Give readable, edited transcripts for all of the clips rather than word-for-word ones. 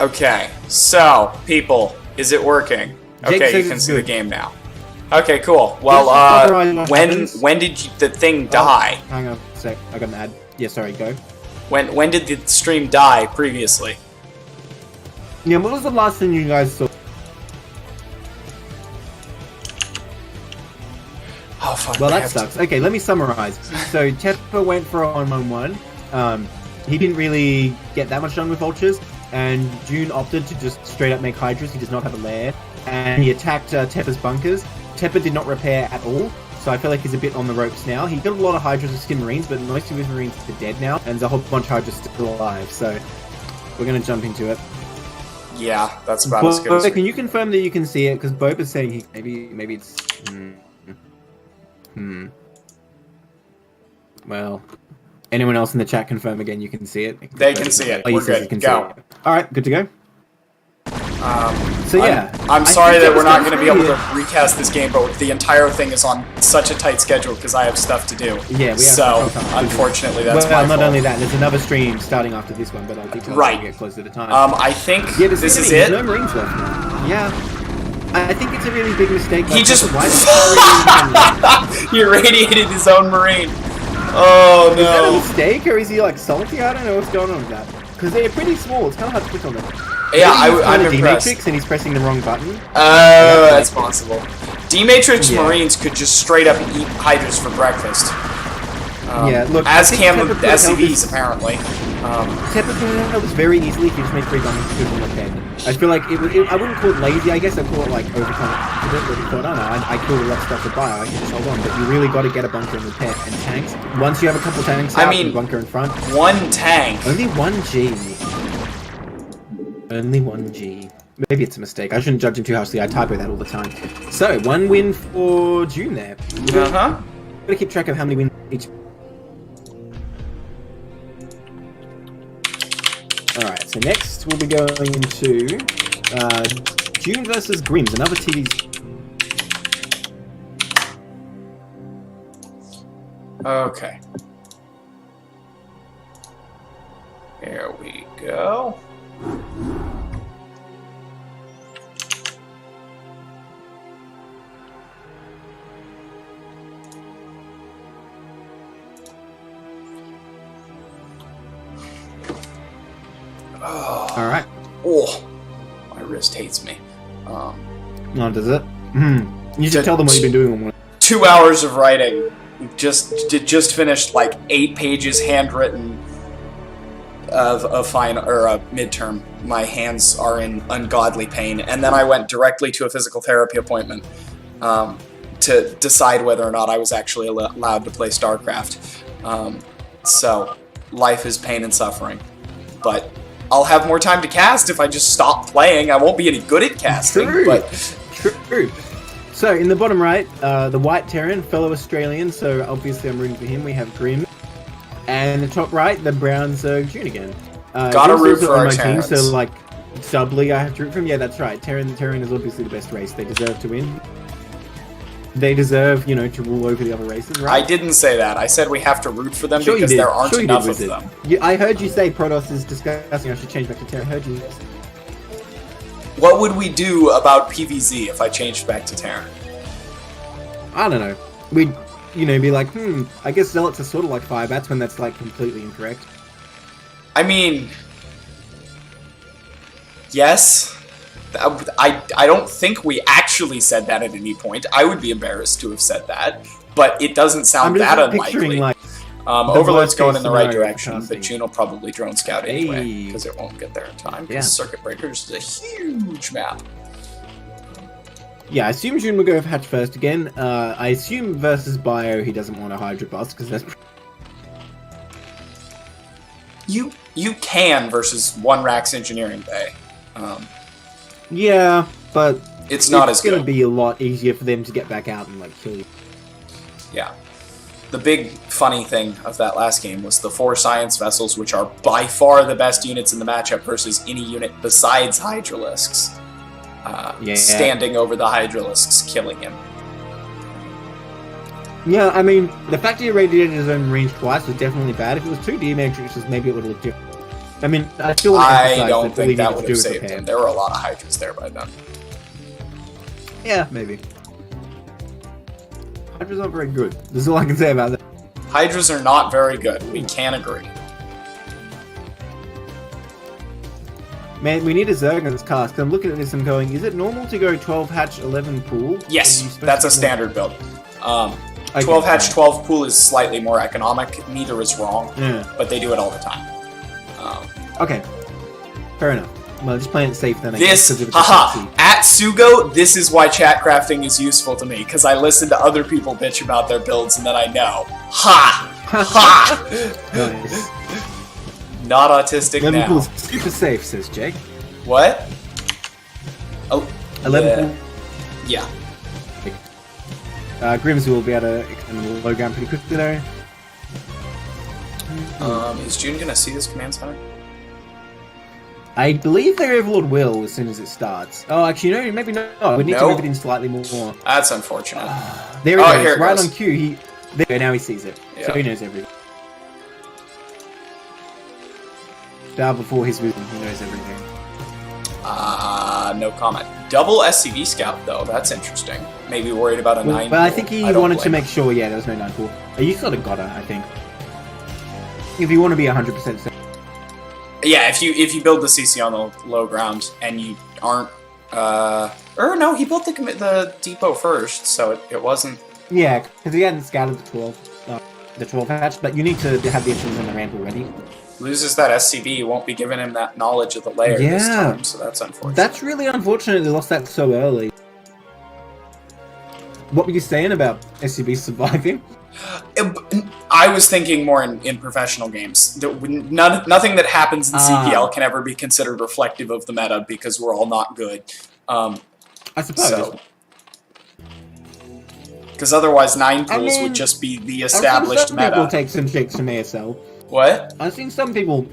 Okay, so, people, is it working? Okay, you can see the game now. Okay, cool. Well, when did the thing die? Hang on a sec, I got an ad. Yeah, sorry, go. When did the stream die previously? Yeah, what was the last thing you guys saw? Oh, fuck. Well, that sucks. Okay, let me summarize. So, Teppah went for a 1-1-1. He didn't really get that much done with vultures, and June opted to just straight up make hydras. He does not have a lair, and he attacked Teppah's bunkers. Teppah did not repair at all, so I feel like he's a bit on the ropes now. He got a lot of hydras with skin marines, but most of his marines are dead now, and there's a whole bunch of hydras still alive, so we're going to jump into it. Yeah, that's about as good as... Can you confirm that you can see it? Because Bope is saying maybe it's... Well, anyone else in the chat confirm again you can see it? They can see it. We're good. Go. Alright, good to go. I'm sorry that we're not going to be able to recast this game, but the entire thing is on such a tight schedule because I have stuff to do. Yeah, we have. So, unfortunately, that's my fault. Not only that, there's another stream starting after this one, but I'll detail when we get closer to time. I think this is it. There's no Marines left now. Yeah. I think it's a really big mistake. He just... He irradiated his own Marine. Oh, no. Is that a mistake, or is he, like, salty? I don't know what's going on with that. Because they're pretty small. It's kind of hard to click on them. Yeah, I'm impressed. D-Matrix and he's pressing the wrong button. Oh, that's possible. D-Matrix Marines could just straight up eat hydras for breakfast. Yeah, look, as can SCVs, apparently. Teppah was very easily if you just made 3 bunkers on the head. I feel like I wouldn't call it lazy, I guess I'd call it like overconfident. But I killed a lot of stuff to buy, I can just hold on. But you really got to get a bunker in repair and tanks. Once you have a couple tanks out and a bunker in front. 1 tank. Only 1 G. Only 1 G. Maybe it's a mistake. I shouldn't judge him too harshly. I typo that all the time. So, 1 win for June there. Uh-huh. Gotta keep track of how many wins each. Alright, so next we'll be going into June versus grimZ, another TV. Okay. Here we go. Alright. Oh, my wrist hates me. Oh, does it? You should tell them what you've been doing. 2 hours of writing. Just finished like 8 pages handwritten of a final or a midterm. My hands are in ungodly pain, and then I went directly to a physical therapy appointment to decide whether or not I was actually allowed to play StarCraft. So life is pain and suffering, but I'll have more time to cast if I just stop playing. I won't be any good at casting. True. So in the bottom right, the white Terran, fellow Australian. So obviously I'm rooting for him. We have grimZ. And the top right, the Browns June again. Gotta root for our Terrans. Team, so like doubly I have to root for him. Yeah, that's right. Terran is obviously the best race. They deserve to win. They deserve, to rule over the other races, right? I didn't say that. I said we have to root for them because there aren't enough of them. I heard you say Protoss is disgusting. I should change back to Terran. I heard you. What would we do about PvZ if I changed back to Terran? I don't know. We'd, be like, I guess Zealots are sort of like Firebats when that's like completely incorrect. I mean, yes. I don't think we actually said that at any point. I would be embarrassed to have said that, but it doesn't sound that unlikely. Like, Overload's going in the right direction, but June will probably drone scout anyway, because it won't get there in time, because Circuit Breakers is a huge map. Yeah, I assume June will go for Hatch first again. I assume versus Bio he doesn't want a Hydra bust, because that's... You can versus 1 Rax Engineering Bay. Yeah, but it's not as good. It's going to be a lot easier for them to get back out and kill you. Yeah. The big funny thing of that last game was the 4 Science Vessels, which are by far the best units in the matchup versus any unit besides Hydralisks. Standing over the Hydralisks, killing him. Yeah, I mean, the fact that he irradiated his own range twice was definitely bad. If it was 2 D-Matrixes, maybe it would look different. I mean, I still want to I emphasize don't that all think you that need would to do have is saved repair. him. There were a lot of Hydras there by then. Yeah, maybe. Hydras aren't very good. That's all I can say about that. Hydras are not very good. We can agree. Man, we need a Zerg in this cast. I'm looking at this and going, is it normal to go 12 hatch, 11 pool? Yes, that's a standard build. 12 Okay, hatch, fine. 12 pool is slightly more economic. Neither is wrong, Yeah. but they do it all the time. Okay. Fair enough. Well, just playing it safe then, I guess, This, 'cause of the haha, consistency. at Sugo, this is why chat crafting is useful to me, because I listen to other people bitch about their builds and then I know. Ha! Ha! Nice. Not autistic 11 now. pool is super safe, says Jake. What? Oh, 11 yeah. pool. Yeah. grimZ will be able to extend the low ground pretty quickly though. Is June gonna see this command center? I believe their Overlord will as soon as it starts. Oh, actually, no, maybe not. We need to No? move it in slightly more. That's unfortunate. There he Oh, goes, here it right goes. on cue. There, now he sees it. Yeah. So he knows everything. Down before his wisdom, he knows everything. No comment. Double SCV scout though, that's interesting. Maybe worried about a 9. But I think he don't wanted to blame make sure, yeah, there was no 9-4. You sort of got it, I think. If you want to be 100% safe. Yeah, if you build the CC on the low ground and you aren't, or no, he built the depot first, so it wasn't. Yeah, because he hadn't scouted the 12 hatch, but you need to have the issues on the ramp already. Loses that SCV, you won't be giving him that knowledge of the layer this Yeah. time, so that's unfortunate. That's really unfortunate they lost that so early. What were you saying about SCB surviving? I was thinking more in professional games. Nothing that happens in CPL can ever be considered reflective of the meta because we're all not good. I suppose. Because otherwise 9 pools would just be the established some meta. people take some shakes from ASL. What? I've seen some people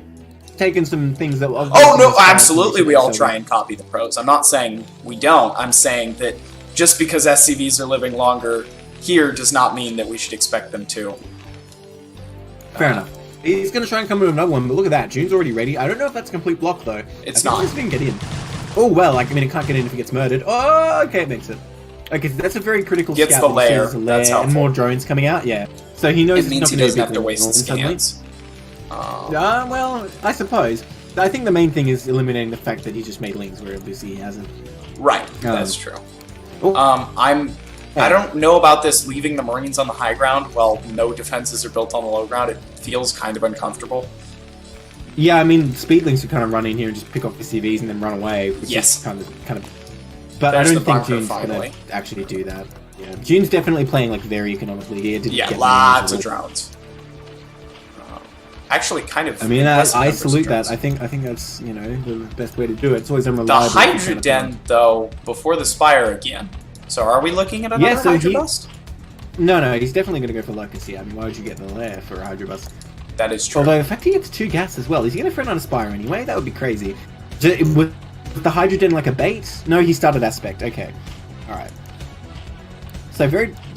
taking some things that... Oh, no, absolutely we all try and copy the pros. I'm not saying we don't. I'm saying that just because SCVs are living longer here does not mean that we should expect them to. Fair enough. He's going to try and come with another one, but look at that. June's already ready. I don't know if that's a complete block, though. It's not. He can get in. Oh, well, I mean, it can't get in if he gets murdered. Oh, okay, it makes it. Okay, so that's a very critical Gets scout. the layer. There's a That's helpful. and more drones coming out, yeah. So he knows It means he it's not doesn't going have to waste his scans. Well, I suppose. I think the main thing is eliminating the fact that he just made links where obviously he hasn't. Right, that's true. Oh. I don't know about this leaving the Marines on the high ground while no defenses are built on the low ground. It feels kind of uncomfortable. Yeah, I mean, speedlings could kind of run in here and just pick off the CVs and then run away. Which Yes. is kind of. But There's I the don't think bunker, June's finally. gonna actually do that. Yeah, June's definitely playing like very economically here. Didn't Yeah, get lots many of drones. Actually, kind of. I mean, impressive I numbers of salute that. drones. I think that's the best way to do it. It's always The unreliable. Hydra Den, though, before the Spire again. So are we looking at another Hydra bust? No, he's definitely going to go for Legacy. I mean, why would you get the lair for a Hydra bust? That is true. Although, the fact he gets 2 gas as well, is he going to throw on a Spire anyway? That would be crazy. Was the Hydra Den like a bait? No, he started Aspect. Okay. Alright. So,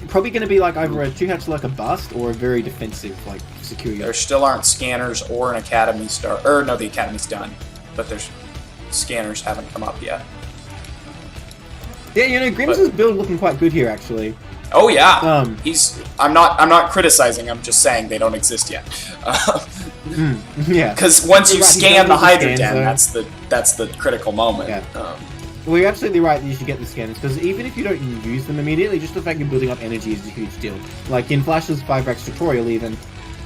probably going to be like either a 2-hatch like a bust or a very defensive, like, secure. There still aren't scanners or an Academy star. Or, no, the Academy's done. But there's scanners haven't come up yet. Yeah, grimZ's build looking quite good here, actually. Oh yeah, I'm not Mm, criticizing. I'm just saying they don't exist yet. Yeah. Because once you Right, scan the Hydra scans, Den, that's the critical moment. Yeah. Well, you're absolutely right that you should get the scanners, because even if you don't use them immediately, just the fact you're building up energy is a huge deal. Like in Flash's 5-Rax tutorial even,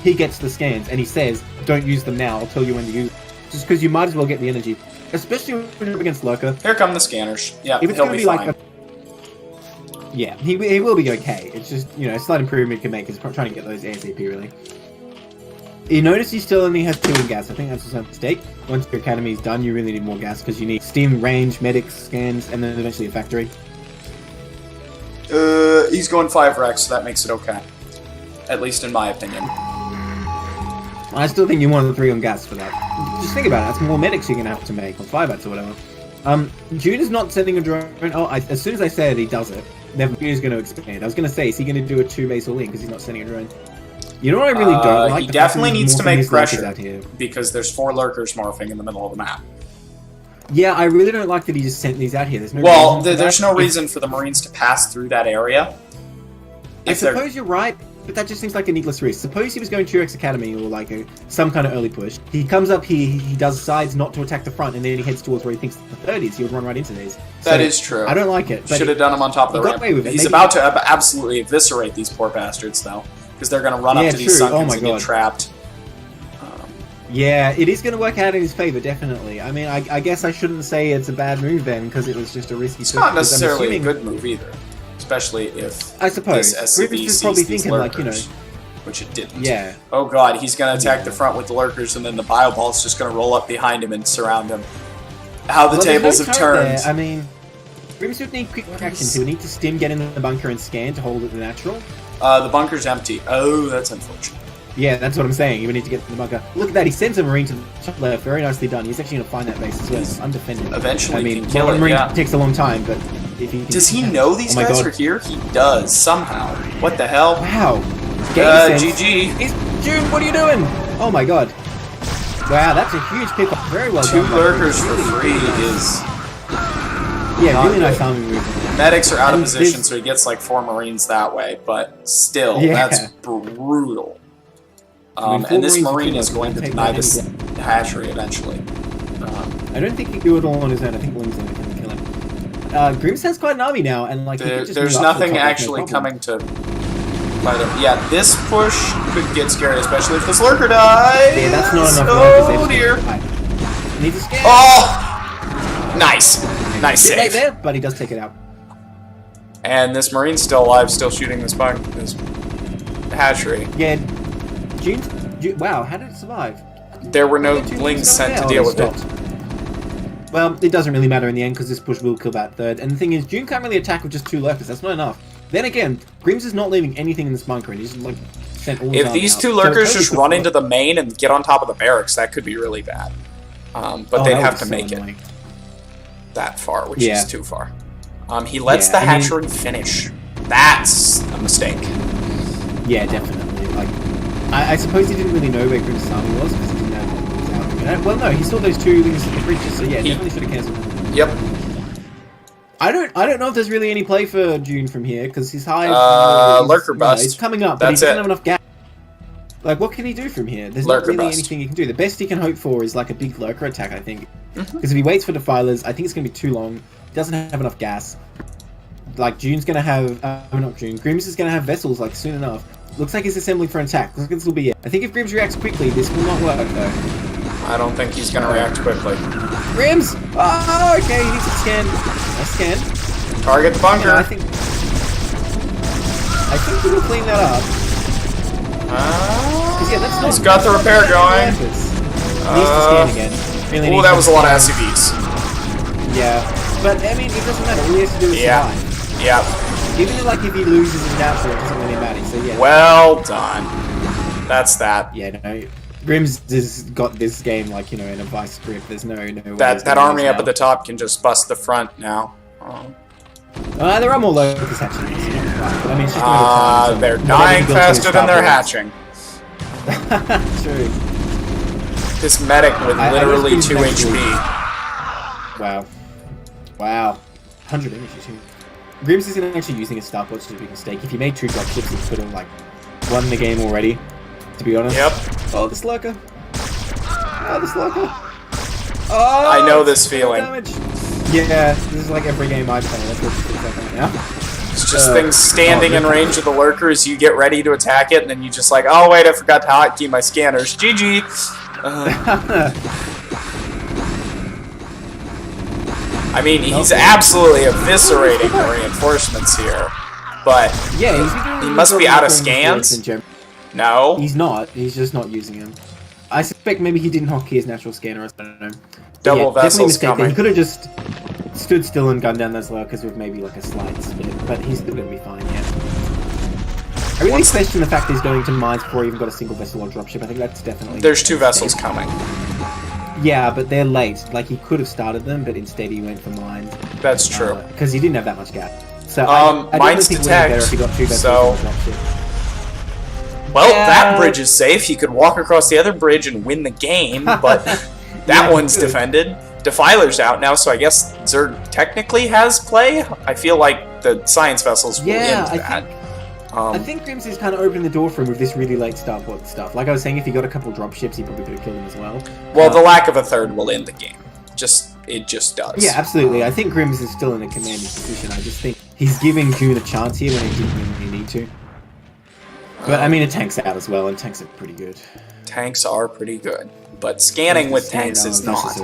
he gets the scans, and he says, don't use them now, I'll tell you when to use them. Just because you might as well get the energy. Especially when you're up against Lurker. Here come the scanners. Yeah, If it's he'll going to be be fine. like yeah, he will be okay. It's just, a slight improvement he can make is trying to get those ASAP, really. You notice he still only has 2 in gas. I think that's a mistake. Once your academy is done, you really need more gas because you need steam, range, medics, scans, and then eventually a factory. He's going 5-Rax, so that makes it okay. At least in my opinion. I still think you want the 3 on gas for that. Just think about it. That's more medics you're going to have to make on 5-Bats or whatever. June is not sending a drone. Oh, as soon as I said he does it, then June is going to expand. I was going to say, is he going to do a 2-base all-in because he's not sending a drone? You know what I really don't like? He definitely needs to make pressure out here. because there's 4 lurkers morphing in the middle of the map. Yeah, I really don't like that he just sent these out here. There's no there's no reason for the Marines to pass through that area. I suppose you're right, but that just seems like a needless risk. Suppose he was going to T-Rex Academy or like some kind of early push. He comes up here, he does sides not to attack the front, and then he heads towards where he thinks the third is. He'll run right into these. That is true. I don't like it. Should have done him on top of the ramp. He's about to absolutely eviscerate these poor bastards, though, because they're going to run up to these Sunkens and get trapped. Yeah, it is going to work out in his favor, definitely. I mean, I guess I shouldn't say it's a bad move then, because it was just a risky. It's not necessarily a good move either, especially if I suppose SCV is probably thinking lurkers, like, you know, which it didn't. Yeah. Oh god, he's going to attack the front with the lurkers, and then the bio ball's just going to roll up behind him and surround him. How the tables have turned. I mean, grimZ would need quick reaction. He would need to stim, get in the bunker, and scan to hold it natural. The bunker's empty. Oh, that's unfortunate. Yeah, that's what I'm saying. You would need to get in the bunker. Look at that. He sends a Marine to the top left. Very nicely done. He's actually going to find that base as well. It's undefended. Eventually, I mean, kill it, Marine takes a long time, but if he does he know these guys are here? He does somehow. What the hell? Wow. GG. June, what are you doing? Oh my god. Wow, that's a huge pickup. Very well done. 2 lurkers for free is. Yeah, really nice arming move. Medics are out of position, so he gets like 4 Marines that way, but still, that's brutal. And this Marine is going to deny this hatchery eventually. I don't think he can do it all on his own. I think Ling's going to kill him. grimZ has quite an army now, and like there's nothing actually coming to fight him. Yeah, this push could get scary, especially if this lurker dies. Yeah, that's not enough. Oh dear! Needs a scan. Oh, nice, nice save. Right there, but he does take it out. And this Marine's still alive, still shooting this hatchery. Yeah. Wow, how did it survive? There were no Lings sent to deal with it. Well, it doesn't really matter in the end because this push will kill that third. And the thing is, June can't really attack with just 2 lurkers. That's not enough. Then again, grimZ is not leaving anything in this bunker, and he's like sent all. If these 2 lurkers just run into the main and get on top of the barracks, that could be really bad. But they'd have to make it that far, which is too far. He lets the hatchery finish. That's a mistake. Yeah, definitely. Like, I suppose he didn't really know where grimZ's army was because he didn't have. Well, no, he saw those 2 things in the bridges, so yeah, definitely should have cancelled. Yep. I don't know if there's really any play for June from here because his high lurker bust. It's coming up, but he doesn't have enough gas. Like, what can he do from here? There's not really anything he can do. The best he can hope for is like a big lurker attack, I think. Because if he waits for defilers, I think it's going to be too long. He doesn't have enough gas. Like, June's going to have... not June. grimZ is going to have vessels, like, soon enough. Looks like he's assembling for an attack. Looks like this will be it. I think if grimZ reacts quickly, this will not work, though. I don't think he's going to react quickly. grimZ! Oh, okay, he needs to scan. A scan. Target the bunker. Yeah, I think he will clean that up. Yeah, that's not... He's got the repair going. He needs to scan again. Really that was a lot of SCVs. Yeah, but I mean, it doesn't matter. All he has to do is survive. Yeah. Even if, like, if he loses his natural, it doesn't really matter. So yeah. Well done. That's that. Yeah, no. grimZ has got this game, like, you know, in a vice grip. There's no way. That army up at the top can just bust the front now. There are more locals hatching. But I mean, it's just they're dying faster than they're hatching. True. This medic with literally 2 HP. Wow. Wow. 100 energy too. grimZ isn't actually using his stopwatch to be a mistake. If he made 2 dropships, he could have, like, won the game already, to be honest. Yep. Oh, this lurker. Oh, this lurker. Oh, I know this feeling. Damage. Yeah, this is like every game I play. That's what it's like right now. It's just things standing in range of the lurkers, you get ready to attack it, and then you just like, oh wait, I forgot to hotkey my scanners. GG! I mean, he's absolutely eviscerating the reinforcements here, but yeah, he must be out of scans? No. He's not. He's just not using him. I suspect maybe he didn't hotkey his natural scanner, I don't know. Double vessels coming. He could have just stood still and gunned down those lurkers with maybe like a slight split, but he's still going to be fine, yeah. I really question the fact that he's going to mines before he even got a single vessel or dropship. I think that's definitely... There's 2 vessels coming. Yeah, but they're late. Like, he could have started them, but instead he went for mines. That's true. Because he didn't have that much gas. So mines detect, if he got 2 vessels so... and a dropship. Well, that bridge is safe. He could walk across the other bridge and win the game, but that one's defended. Defiler's out now, so I guess Zerg technically has play. I feel like the Science Vessels will end that. I think grimZ is kind of opening the door for him with this really late starport stuff. Like I was saying, if he got a couple drop ships, he probably could have killed him as well. Well, the lack of a third will end the game. It just does. Yeah, absolutely. I think grimZ is still in a commanding position. I just think he's giving June a chance here when he didn't really need to. But I mean, a tank's out as well, and tanks are pretty good. Tanks are pretty good, but scanning with tanks is not.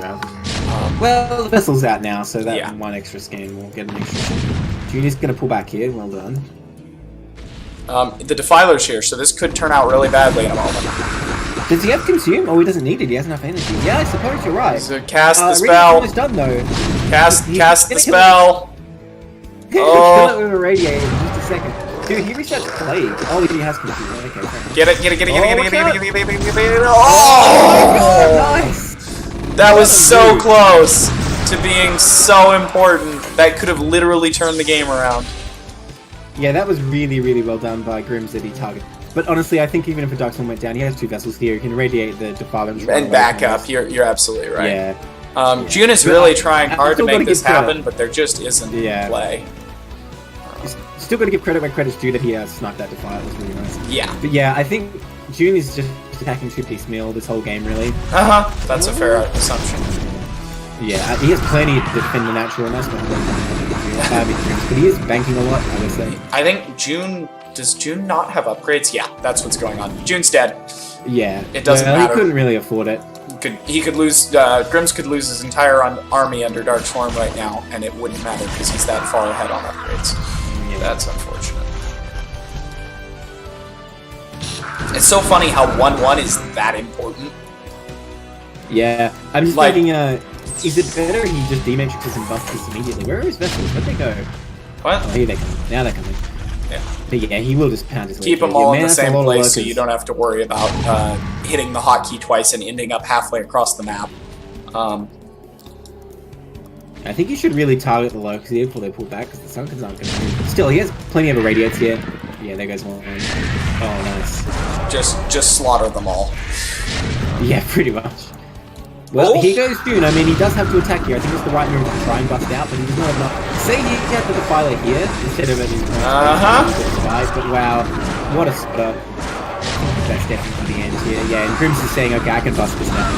Well, the vessel's out now, so that one extra scan will get an extra ship. June is going to pull back here. Well done. The Defiler's here, so this could turn out really badly in a moment. Does he have consume? Oh, he doesn't need it. He has enough energy. Yeah, I suppose you're right. So cast the spell. Done, though. Cast the spell. Oh. Kill it with a radiator in just a second. Dude, he resets Plague. Oh, he has consume. Okay. Get it. Oh, nice. That was so close to being so important. That could have literally turned the game around. Yeah, that was really, really well done by grimZ. He targeted. But honestly, I think even if a Dark Storm went down, he has two vessels here. He can radiate the Defiler and back up. You're absolutely right. Yeah. June is really trying hard to make this happen, but there just isn't play. Still got to give credit where credit's due that he sniped that Defiler. That was really nice. Yeah. But yeah, I think June is just attacking too piecemeal this whole game, really. That's a fair assumption. Yeah, he has plenty to defend the natural, and that's not but he is banking a lot, I would say. I think June... Does June not have upgrades? Yeah, that's what's going on. June's dead. Yeah. It doesn't matter. He couldn't really afford it. He could lose... grimZ could lose his entire army under Dark Storm right now, and it wouldn't matter because he's that far ahead on upgrades. Yeah. That's unfortunate. It's so funny how 1-1 is that important. Yeah. I'm just thinking, is it better he just dematrixes and busts this immediately? Where are his vessels? Where'd they go? What? Oh, here they come. Now they're coming. Yeah. But yeah, he will just pound his way. Keep them all in the same place so you don't have to worry about hitting the hotkey twice and ending up halfway across the map. I think you should really target the locals here before they pull back, because the Sunkens aren't going to move. Still, he has plenty of irradiates here. Yeah, there goes one. Oh, nice. Just slaughter them all. Yeah, pretty much. Well, here goes June. I mean, he does have to attack here. I think it's the right move to try and bust out, but he does not have enough. Say he had the Defiler here instead of any. But wow, what a spot. That's definitely the end here. Yeah, and grimZ is saying, okay, I can bust this now.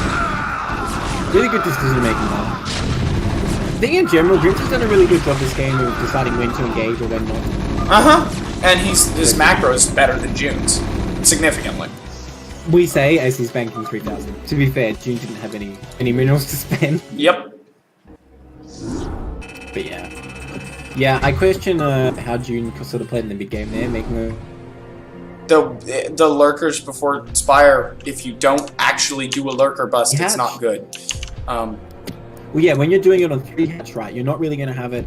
Really good decision making now. I think in general, grimZ has done a really good job this game of deciding when to engage or when not. And his macro is better than June's, significantly. We say as he's banking 3,000. To be fair, June didn't have any minerals to spend. Yep. But yeah, I question how June sort of played in the big game there, making the lurkers before Spire. If you don't actually do a lurker bust, it's not good. Well, yeah, when you're doing it on 3 hatch, right, you're not really going to have it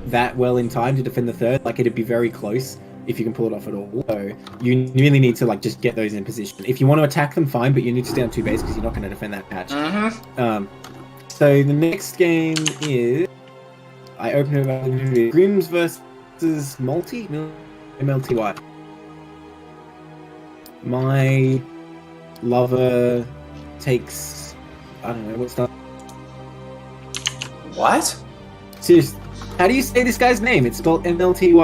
that well in time to defend the third. Like, it'd be very close if you can pull it off at all. So you really need to just get those in position. If you want to attack them, fine, but you need to stay on 2 base because you're not going to defend that patch. So the next game is I open it up with grimZ versus mLty. My lover takes I don't know what's that. What? Seriously, how do you say this guy's name? It's spelled mLty.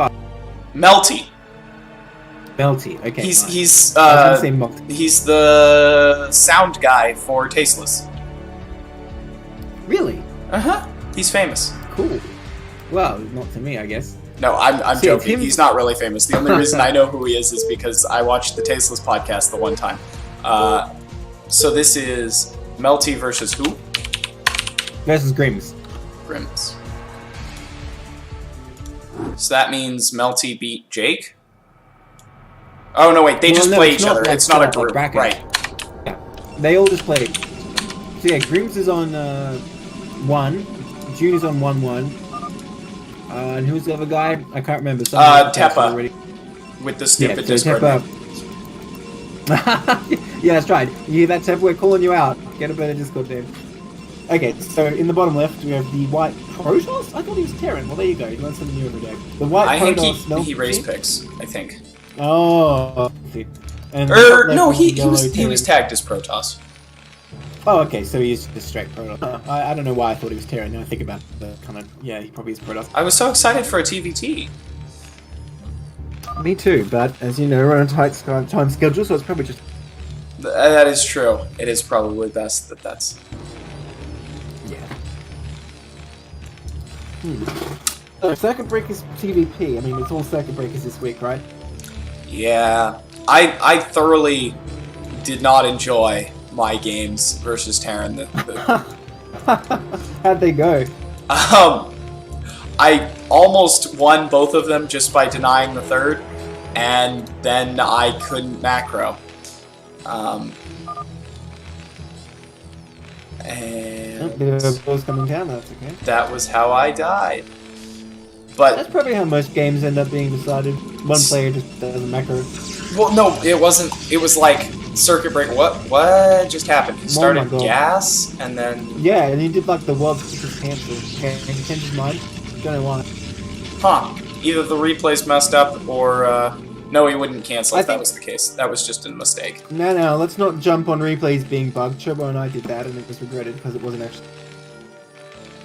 mLty. mLty. Okay. He's the sound guy for Tasteless. Really? He's famous. Cool. Well, not to me, I guess. No, I'm joking. He's not really famous. The only reason I know who he is because I watched the Tasteless podcast the one time. So this is mLty versus who? Versus grimZ. grimZ. So that means mLty beat Jake? Oh, no, wait. They just play each other. It's not a group. Right. Yeah. They all just play. So, yeah, grimZ is on 1. June is on 1-1. And who's the other guy? I can't remember. Teppah. With the stupid Discord name. Yeah, that's right. You hear that, Teppah? We're calling you out. Get a better Discord name. Okay, so in the bottom left, we have the white Protoss? I thought he was Terran. Well, there you go. You learn something new every day. The white Protoss. He race picks, I think. Oh. And No, he was tagged as Protoss. Oh, okay, so he's just straight Protoss. I don't know why I thought he was Terran. Now I think about the kind of, yeah, he probably is Protoss. I was so excited for a TVT. Me too, but as you know, we're on a tight time schedule, so it's probably just... That is true. It is probably best that that's... Yeah. So, Circuit Breakers TVP. I mean, it's all Circuit Breakers this week, right? Yeah. I thoroughly did not enjoy my games versus Terran. How'd they go? I almost won both of them just by denying the third, and then I couldn't macro. And the ball's coming down, that's okay. that was how I died. But that's probably how most games end up being decided. One player just doesn't macro. Well, no, it wasn't. It was like circuit break. What just happened? He started gas, and then yeah, and he did like the world's quickest cancel. Can you change his mind? Don't know why. Huh? Either the replay's messed up, or no, he wouldn't cancel if that was the case. That was just a mistake. No, let's not jump on replays being bugged. Chobo and I did that, and it was regretted because it wasn't actually.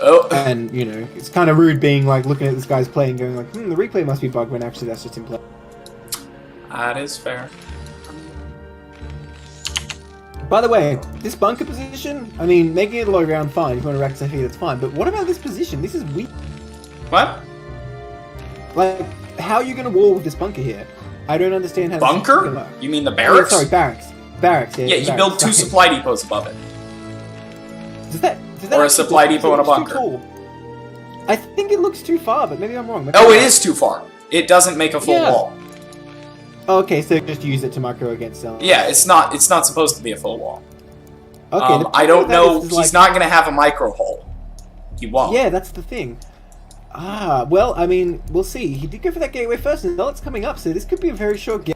Oh. And you know, it's kind of rude being like looking at this guy's play and going like, the replay must be bugged when actually that's just him play. That is fair. By the way, this bunker position, I mean, making it low ground, fine. If you want to rack SFE, that's fine. But what about this position? This is weak. What? Like, how are you going to wall with this bunker here? I don't understand how. Bunker? You mean the barracks? Oh, sorry, barracks. Barracks. Yeah, you build two supply depots above it. Does that or a supply depot and a bunker. I think it looks too far, but maybe I'm wrong. Maybe it is too far. It doesn't make a full wall. Okay, so just use it to micro against them. Yeah, it's not supposed to be a full wall. Okay, I don't know. He's not going to have a micro hole. He won't. Yeah, that's the thing. Ah, well, I mean, we'll see. He did go for that gateway first, and Zealot's coming up, so this could be a very short game.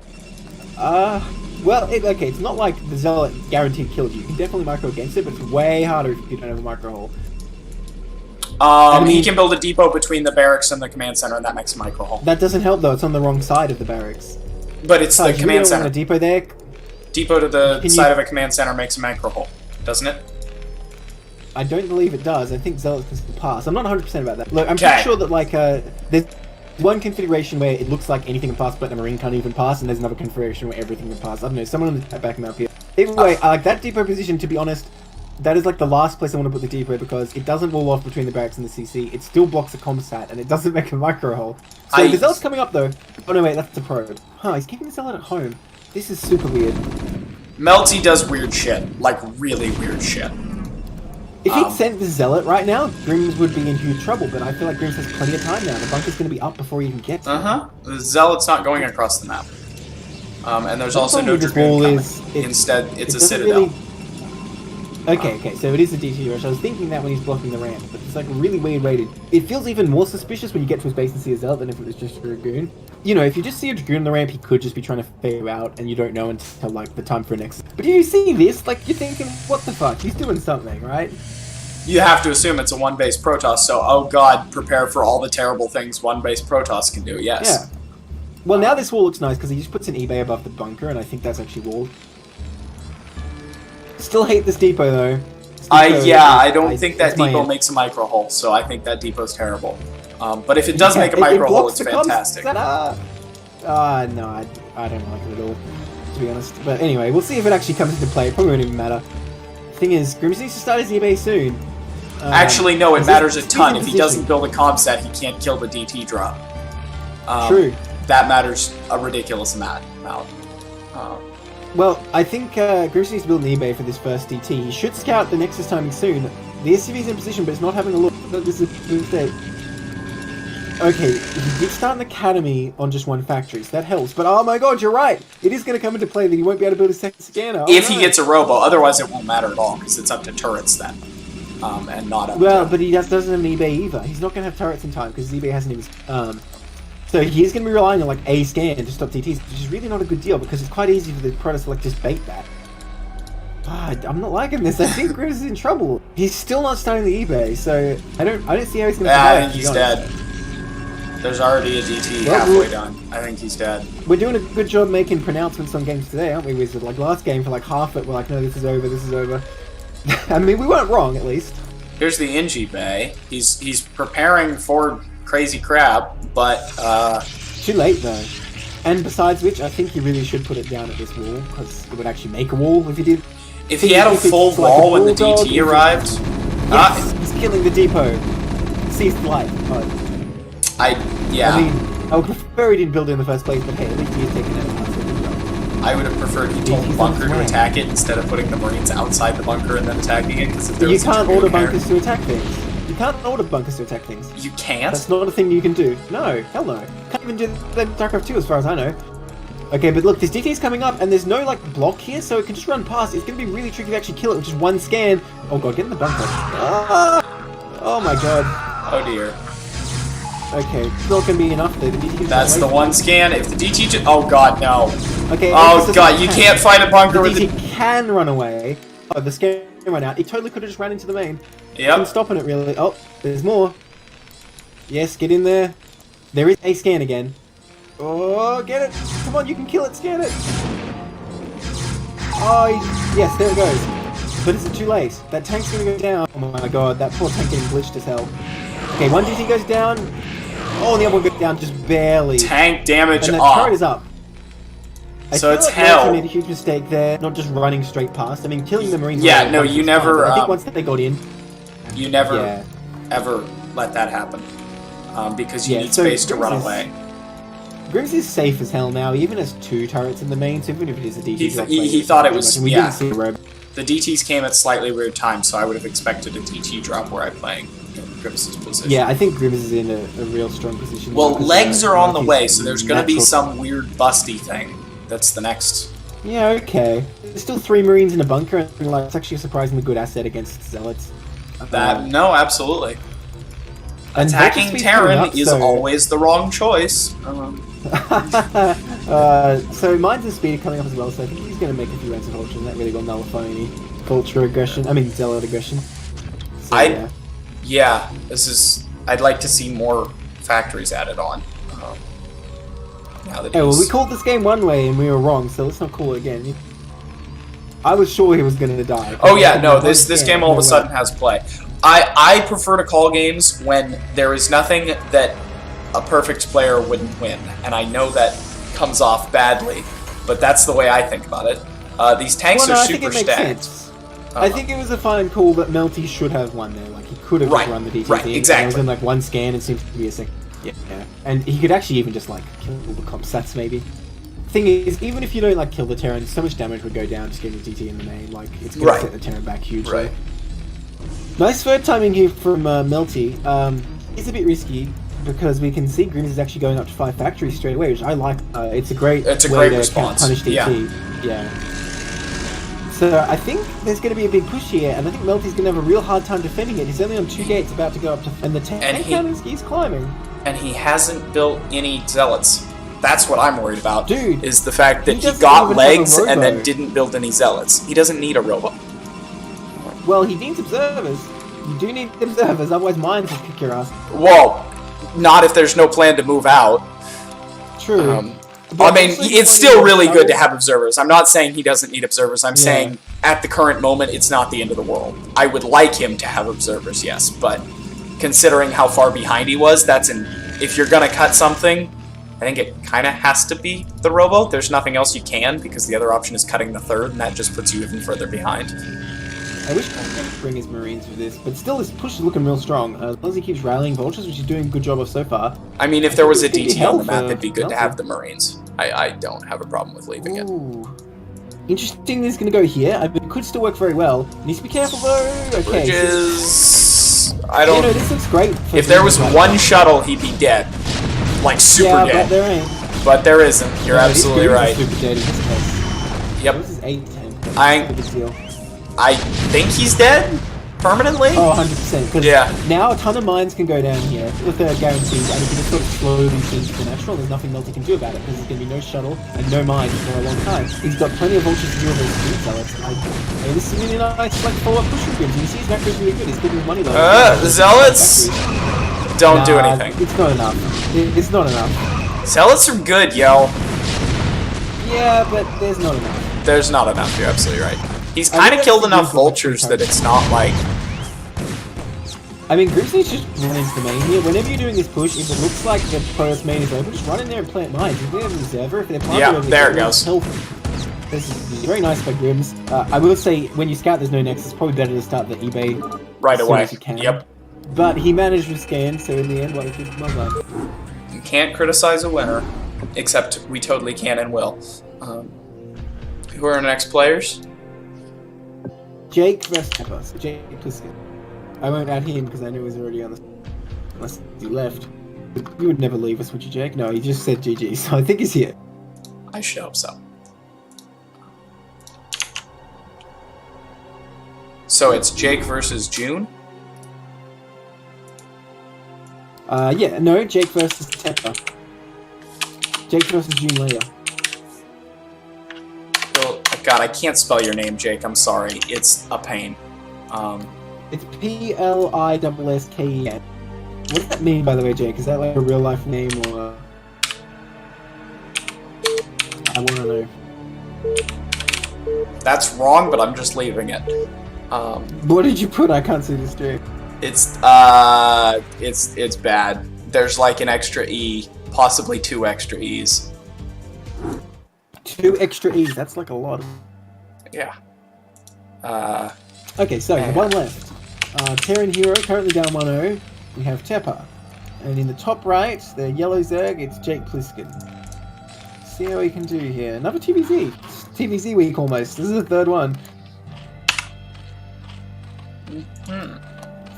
Well, okay, it's not like the Zealot guaranteed killed you. You can definitely micro against it, but it's way harder if you don't have a micro hole. I mean, he can build a depot between the barracks and the command center, and that makes a micro hole. That doesn't help, though. It's on the wrong side of the barracks. But it's the command center. Want a depot there? Depot to the side of a command center makes a micro hole, doesn't it? I don't believe it does. I think Zealot can still pass. I'm not 100% about that. Look, I'm pretty sure that, like, there's one configuration where it looks like anything can pass, but the Marine can't even pass, and there's another configuration where everything can pass. I don't know, someone on the back map here. Either way, I like that depot position, to be honest. That is like the last place I want to put the depot because it doesn't wall off between the barracks and the CC. It still blocks a comsat, and it doesn't make a micro hole. So the Zealot's coming up, though. Oh, no, wait, that's the probe. Huh, he's keeping the Zealot at home. This is super weird. mLty does weird shit. Like, really weird shit. If he'd sent the Zealot right now, grimZ would be in huge trouble, but I feel like grimZ has plenty of time now. The bunker's going to be up before he even gets there. The Zealot's not going across the map. And there's also no Dragoon coming. Instead, it's a Citadel. Okay, so it is a DT rush. I was thinking that when he's blocking the ramp, but it's like a really weird way to... It feels even more suspicious when you get to his base and see a Zealot than if it was just a Dragoon. You know, if you just see a Dragoon on the ramp, he could just be trying to fade you out, and you don't know until, like, the time for an exit. But if you see this, like, you're thinking, what the fuck? He's doing something, right? You have to assume it's a one-base Protoss, so, oh god, prepare for all the terrible things one-base Protoss can do, yes. Yeah. Well, now this wall looks nice, because he just puts an eBay above the bunker, and I think that's actually walled. Still hate this depot, though. I don't think that depot makes a micro hole, so I think that depot's terrible. But if it does make a micro hole, it's fantastic. No, I don't like it at all, to be honest. But anyway, we'll see if it actually comes into play. It probably won't even matter. The thing is, grimZ needs to start his eBay soon. Actually, no, it matters a ton. If he doesn't build a comm set, he can't kill the DT drop. True. That matters a ridiculous amount. Well, I think grimZ needs to build an eBay for this first DT. He should scout the Nexus timing soon. The SCV's in position, but it's not having a look. This is a mistake. Okay, he did start an academy on just one factory, so that helps. But oh my god, you're right! It is going to come into play that he won't be able to build a second scanner. If he gets a robo, otherwise it won't matter at all, because it's up to turrets then. And not up to... but he doesn't have an eBay either. He's not going to have turrets in time, because his eBay hasn't even... So he's going to be relying on like a scan to stop DTs, which is really not a good deal because it's quite easy for the Protoss to like just bait that. I'm not liking this. I think grimZ is in trouble. He's still not starting the eBay, so I don't see how he's going to survive. I think he's dead. There's already a DT halfway done. I think he's dead. We're doing a good job making pronouncements on games today, aren't we, Wizard? Like last game, for like half it, we're like, no, this is over, this is over. I mean, we weren't wrong, at least. Here's the Inji Bay. He's preparing for crazy crap, but too late though. And besides which, I think he really should put it down at this wall, because it would actually make a wall if he did. If he had a full wall when the DT arrived... Yes, he's killing the depot. Seized life. Yeah. I mean, I would prefer he didn't build it in the first place, but hey, at least he's taken it out. I would have preferred he told the bunker to attack it instead of putting the Marines outside the bunker and then attacking it, because if there was you can't order bunkers to attack things. You can't order bunkers to attack things. You can't? That's not a thing you can do. No, hell no. Can't even do that in StarCraft 2 as far as I know. Okay, but look, this DT is coming up, and there's no, like, block here, so it can just run past. It's going to be really tricky to actually kill it with just one scan. Oh god, get in the bunker. Ah! Oh my god. Oh dear. Okay, it's not going to be enough though. The DT That's the one scan. If the DT just... Oh god, no. Okay. Oh god, you can't fight a bunker with the DT can run away. Oh, the scan ran out. It totally could have just ran into the main. Yep. I'm stopping it, really. Oh, there's more. Yes, get in there. There is a scan again. Oh, get it! Come on, you can kill it, scan it! Oh, yes, there it goes. But is it too late? That tank's gonna go down. Oh my god, that poor tank getting glitched as hell. Okay, one DT goes down. Oh, and the other one goes down just barely. Tank damage and that up. turret is up. So it's like hell. Made a huge mistake there, not just running straight past. I mean, killing the Marines. Yeah, no, you never. I think once they got in, you never ever let that happen, because you need space to run away. grimZ is safe as hell now. He even has 2 turrets in the main, so even if it is a DT, he thought it was. We didn't see a robot. The DTs came at slightly weird times, so I would have expected a DT drop where I'm playing grimZ's position. Yeah, I think grimZ is in a real strong position. Well, legs are on the way, so there's going to be some weird busty thing. That's the next. Yeah, okay. There's still 3 Marines in a bunker, and like it's actually a surprisingly good asset against Zealots. No, absolutely. Attacking Terran is always the wrong choice. So mine's the speed coming up as well, so I think he's going to make a few rounds of Vulture, and that really will nullify any Vulture aggression. I mean, Zealot aggression. So, yeah, this is. I'd like to see more factories added on. Now that well, we called this game one way and we were wrong, so let's not call it again. I was sure he was going to die. Oh yeah, no, this game all of a sudden has play. I prefer to call games when there is nothing that a perfect player wouldn't win, and I know that comes off badly, but that's the way I think about it. These tanks are super stacked. I think it was a fine call that mLty should have won there. Like, he could have run the DT. Right, exactly. It was in like one scan and seemed to be a second. Yeah. And he could actually even just like kill the comp stats maybe. Thing is, even if you don't like kill the Terran, so much damage would go down just getting the DT in the main. Like, it's going to set the Terran back hugely. Right. Nice third timing here from mLty. It's a bit risky because we can see grimZ is actually going up to 5 factories straight away, which I like. It's a great way to response. Punish DT. Yeah. So I think there's going to be a big push here, and I think mLty's going to have a real hard time defending it. He's only on 2 gates, about to go up to, and the tank count he's climbing. And he hasn't built any Zealots. That's what I'm worried about. Dude, is the fact that he got legs and then didn't build any Zealots. He doesn't need a robo. Well, he needs observers. You do need observers, otherwise mines will kick your ass. Whoa, not if there's no plan to move out. True. I mean, it's still really good to have observers. I'm not saying he doesn't need observers. I'm saying at the current moment, it's not the end of the world. I would like him to have observers, yes, but considering how far behind he was, if you're going to cut something, I think it kind of has to be the robo. There's nothing else you can, because the other option is cutting the 3rd, and that just puts you even further behind. I wish I could bring his Marines for this, but still this push is looking real strong. As long as he keeps rallying Vultures, which he's doing a good job of so far. I mean, if there was a DT on the map, it'd be good to have the Marines. I don't have a problem with leaving it. Interesting, this is going to go here. I mean, it could still work very well. Needs to be careful though. Okay. Bridges... I don't... this looks great. If there was one shuttle, he'd be dead. Like, super dead. But there ain't. But there isn't. You're absolutely right. Super dead in this case. Yep. This is 8-10. I think he's dead? Permanently? Oh, 100%. Because now a ton of mines can go down here with their guarantees, and if you just sort of slow these things to natural, there's nothing mLty can do about it, because there's going to be no shuttle and no mines for a long time. He's got plenty of Vultures to deal with those speed Zealots. This is really nice, like, follow-up push from grimZ. You see his macro's really good. He's getting his money though. The Zealots! Don't do anything. It's not enough. It's not enough. Zealots are good, yo. Yeah, but there's not enough. There's not enough, you're absolutely right. He's kind of killed enough vultures that it's not like... I mean, grimZ's just run into the main here. Whenever you're doing this push, if it looks like the opponent's main is open, just run in there and plant mines. If they have a reserver, if they're planting Yeah, over there it goes. This is very nice by grimZ. I will say, when you scout there's no nexus, it's probably better to start the eBay right as away. soon as you can. Yep. But he managed to scan, so in the end, well done. You can't criticize a winner, except we totally can and will. Who are our next players? Jake versus Teppah. So JakePlissken. I won't add him because I knew he was already on the... Unless he left. You would never leave us, would you, Jake? No, he just said GG, so I think he's here. I should hope so. So it's Jake versus June? Yeah, no, Jake versus Teppah. Jake versus June later. Oh, God, I can't spell your name, Jake. I'm sorry. It's a pain. It's PLISSKEN. What does that mean, by the way, Jake? Is that like a real life name or? I want to know. That's wrong, but I'm just leaving it. What did you put? I can't see this, Jake. It's bad. There's like an extra E, possibly 2 extra E's. 2 extra E's. That's like a lot. Yeah. Okay, so one left. Terran Hero currently down 1-0. We have Teppah. And in the top right, the yellow Zerg, it's JakePlissken. See how we can do here. Another TVZ. TVZ week almost. This is the 3rd one.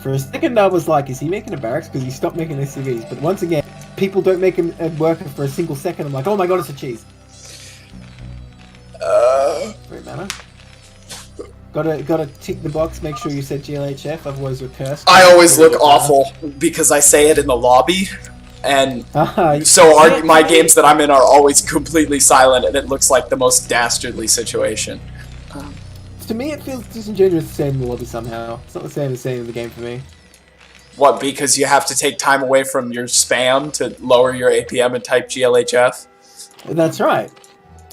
For a second I was like, is he making a barracks? Because he stopped making SCVs. But once again, people don't make him a worker for a single second. I'm like, oh my god, it's a cheese. Great manner. Gotta tick the box, make sure you said GLHF, otherwise you're cursed. I always look awful because I say it in the lobby, and so my games that I'm in are always completely silent, and it looks like the most dastardly situation. To me, it feels disingenuous to say it in the lobby somehow. It's not the same as saying in the game for me. What, because you have to take time away from your spam to lower your APM and type GLHF? That's right.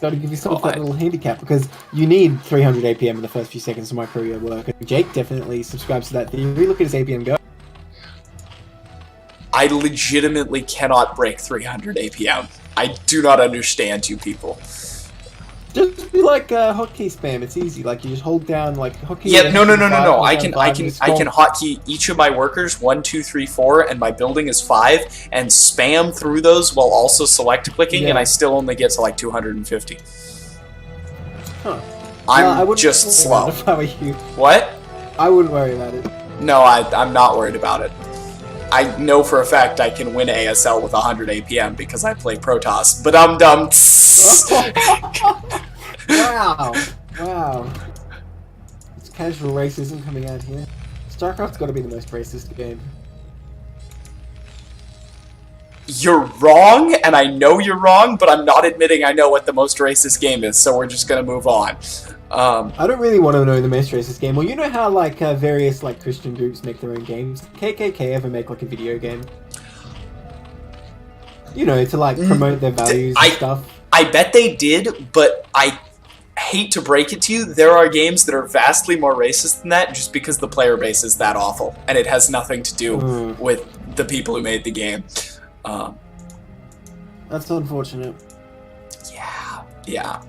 Got to give yourself that little handicap because you need 300 APM in the first few seconds of my career work. And Jake definitely subscribes to that theory. Look at his APM go. I legitimately cannot break 300 APM. I do not understand you people. Just be like hotkey spam. It's easy. Like you just hold down like hotkey. Yeah, no. I can hotkey each of my workers 1, 2, 3, 4, and my building is 5, and spam through those while also select clicking, and I still only get to like 250. Huh. I'm just slow. If I were you. What? I wouldn't worry about it. No, I'm not worried about it. I know for a fact I can win ASL with 100 APM because I play Protoss, but I'm dumb. Wow. It's casual racism coming out here. StarCraft's got to be the most racist game. You're wrong, and I know you're wrong, but I'm not admitting I know what the most racist game is, so we're just gonna move on. I don't really want to know the most racist game. Well, you know how like various like Christian groups make their own games? KKK ever make like a video game? You know, to like promote their values and stuff. I bet they did, but I hate to break it to you, there are games that are vastly more racist than that just because the player base is that awful, and it has nothing to do with the people who made the game. That's unfortunate. Yeah.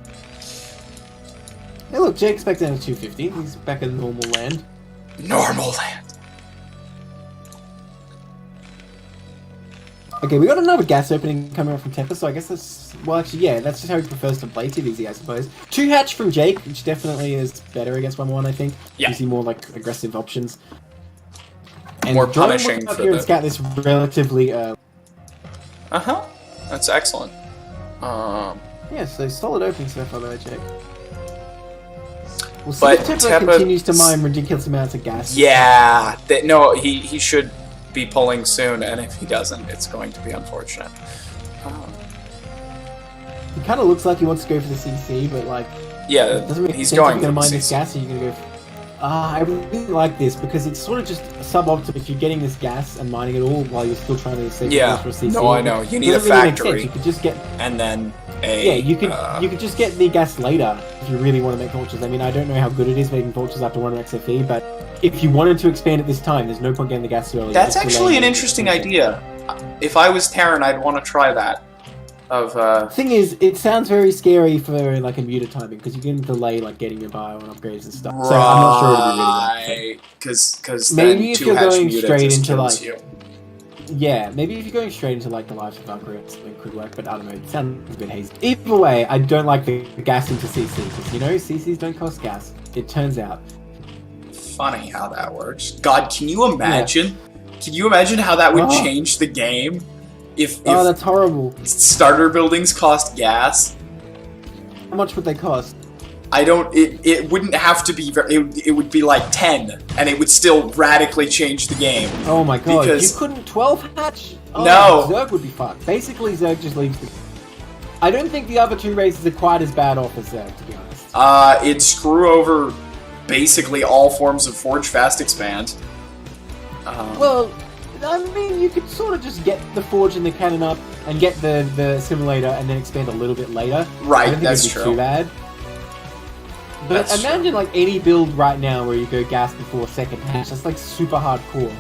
Hey look, Jake's back down to 250. He's back in normal land. Normal land. Okay, we got another gas opening coming up from Teppah, so I guess that's... Well, actually, yeah, that's just how he prefers to play TVZ, I suppose. 2 hatch from Jake, which definitely is better against 1-1, I think. Yeah. Gives you more, like, aggressive options. And more punishing for the... and scout this relatively... Uh-huh. That's excellent. Yeah, so solid opening so far, though, Jake. We'll see But if Teppah continues to mine ridiculous amounts of gas. Yeah. No, he should be pulling soon, and if he doesn't, it's going to be unfortunate. He kind of looks like he wants to go for the CC, but like... Yeah, doesn't make he's sense going if you're for going to mine the this CC. gas, and you're going to go... I really like this because it's sort of just suboptimal if you're getting this gas and mining it all while you're still trying to save Yeah, for a CC. no, I know. You need a Doesn't really make factory. sense. You could just get And then a... yeah, you could just get the gas later if you really want to make torches. I mean, I don't know how good it is making torches after 1 XFE, but if you wanted to expand at this time, there's no point getting the gas too early. That's actually an interesting idea. If I was Terran, I'd want to try that. Thing is, it sounds very scary for like a muted timing because you can delay like getting your bio and upgrades and stuff. So I'm not sure it'll be really right. Because maybe if you're going straight into like you. yeah, maybe if you're going straight into like the lives of Valkyrie, it could work. But I don't know. It sounds a bit hazy. Either way, I don't like the gas into CC because you know CCs don't cost gas. It turns out. Funny how that works. God, can you imagine? Yeah. Can you imagine how that would change the game? If that's horrible. Starter buildings cost gas. How much would they cost? I don't. It wouldn't have to be. It would be like 10, and it would still radically change the game. Oh my god! Because you couldn't 12 hatch. Oh, no, Zerg would be fucked. Basically, Zerg just leaves. I don't think the other two races are quite as bad off as Zerg, to be honest. It'd screw over basically all forms of Forge Fast Expand. Well, I mean, you could sort of just get the Forge and the Cannon up and get the Simulator and then expand a little bit later. Right, I don't think that's it'd be true. Too bad. But That's imagine like any build right now where you go gas before second hatch. That's like super hardcore.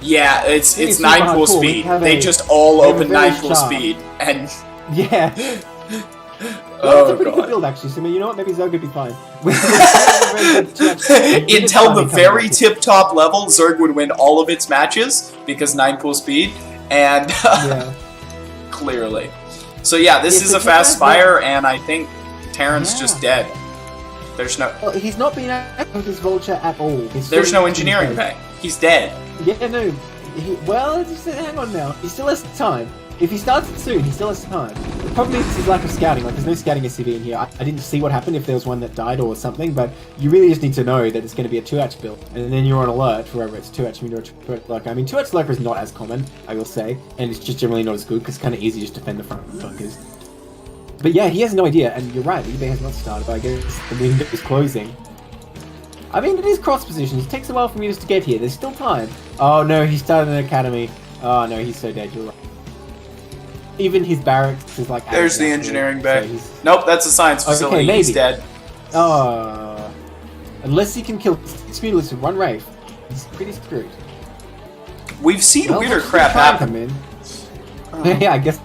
Yeah, it's 9 super pool hardcore. speed. They just all open 9 pool speed, and yeah. oh That's a pretty god. good build actually. So I mean, you know what? Maybe Zerg could be fine. Until the very tip-top level, Zerg would win all of its matches because 9 pool speed, and yeah. clearly. So yeah, this is a fast fire, and I think Terran's just dead. There's no. Well, he's not been active with his vulture at all. There's no engineering bay. He's dead. Yeah, no. Well, just hang on now. He still has time. If he starts it soon, he still has time. The problem is his lack of scouting. Like, there's no scouting SCV in here. I didn't see what happened if there was one that died or something, but you really just need to know that it's going to be a 2H build, and then you're on alert for whether it's 2H lurker. I mean, 2H lurker is not as common, I will say, and it's just generally not as good because it's kind of easy just to defend the front bunkers. But yeah, he has no idea, and you're right, the eBay has not started, but I guess the window is closing. I mean, it is cross positions. It takes a while for me just to get here. There's still time. Oh no, he started an academy. Oh no, he's so dead, you're right. Even his barracks is like... There's the engineering bay. So nope, that's a science facility. Okay, he's dead. Unless he can kill 6 mutalists with 1 Wraith, he's pretty screwed. We've seen weirder crap happen. Yeah, I guess...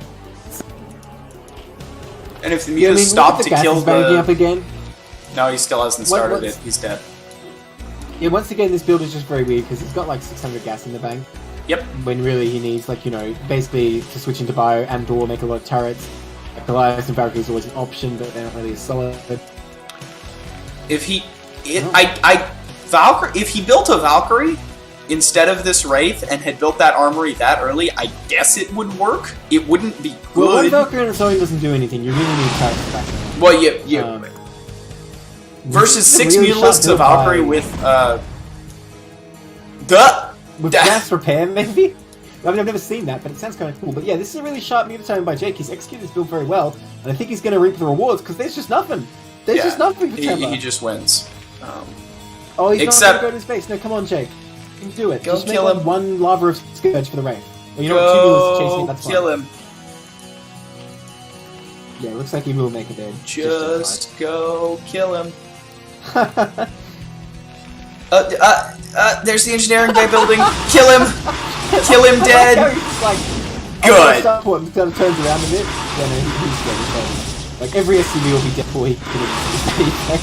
And if the mutas stop to kill the... up again. No, he still hasn't started it. He's dead. Yeah, once again, this build is just very weird because he's got like 600 gas in the bank. Yep. When really he needs, like, you know, basically to switch into bio and or make a lot of turrets. Like, Goliath and Valkyrie is always an option, but they're not really as solid. If he... Valkyrie... If he built a Valkyrie instead of this Wraith and had built that armory that early, I guess it would work. It wouldn't be good. Well, one Valkyrie on its own doesn't do anything. You really need turrets back then. Well, yeah. Versus 6 really mutalisks of Valkyrie with, With gas repair, maybe? I mean, I've never seen that, but it sounds kind of cool. But yeah, this is a really sharp mutatime by Jake. He's executed this build very well, and I think he's going to reap the rewards, because there's just nothing. There's just nothing for Teppah. He just wins. Oh, he's not going to go to his base. No, come on, Jake. You can do it. Go just kill make him. One lava of Scourge for the Wraith. Or you know what, 2 mutalisks chasing it, that's fine. Kill him. Yeah, it looks like he will make it there. Just go kill him. There's the engineering bay building. Kill him. Kill him dead. Good. He kind of turns around a bit. Yeah, no, he's dead. Like, every SCV will be dead before he can even.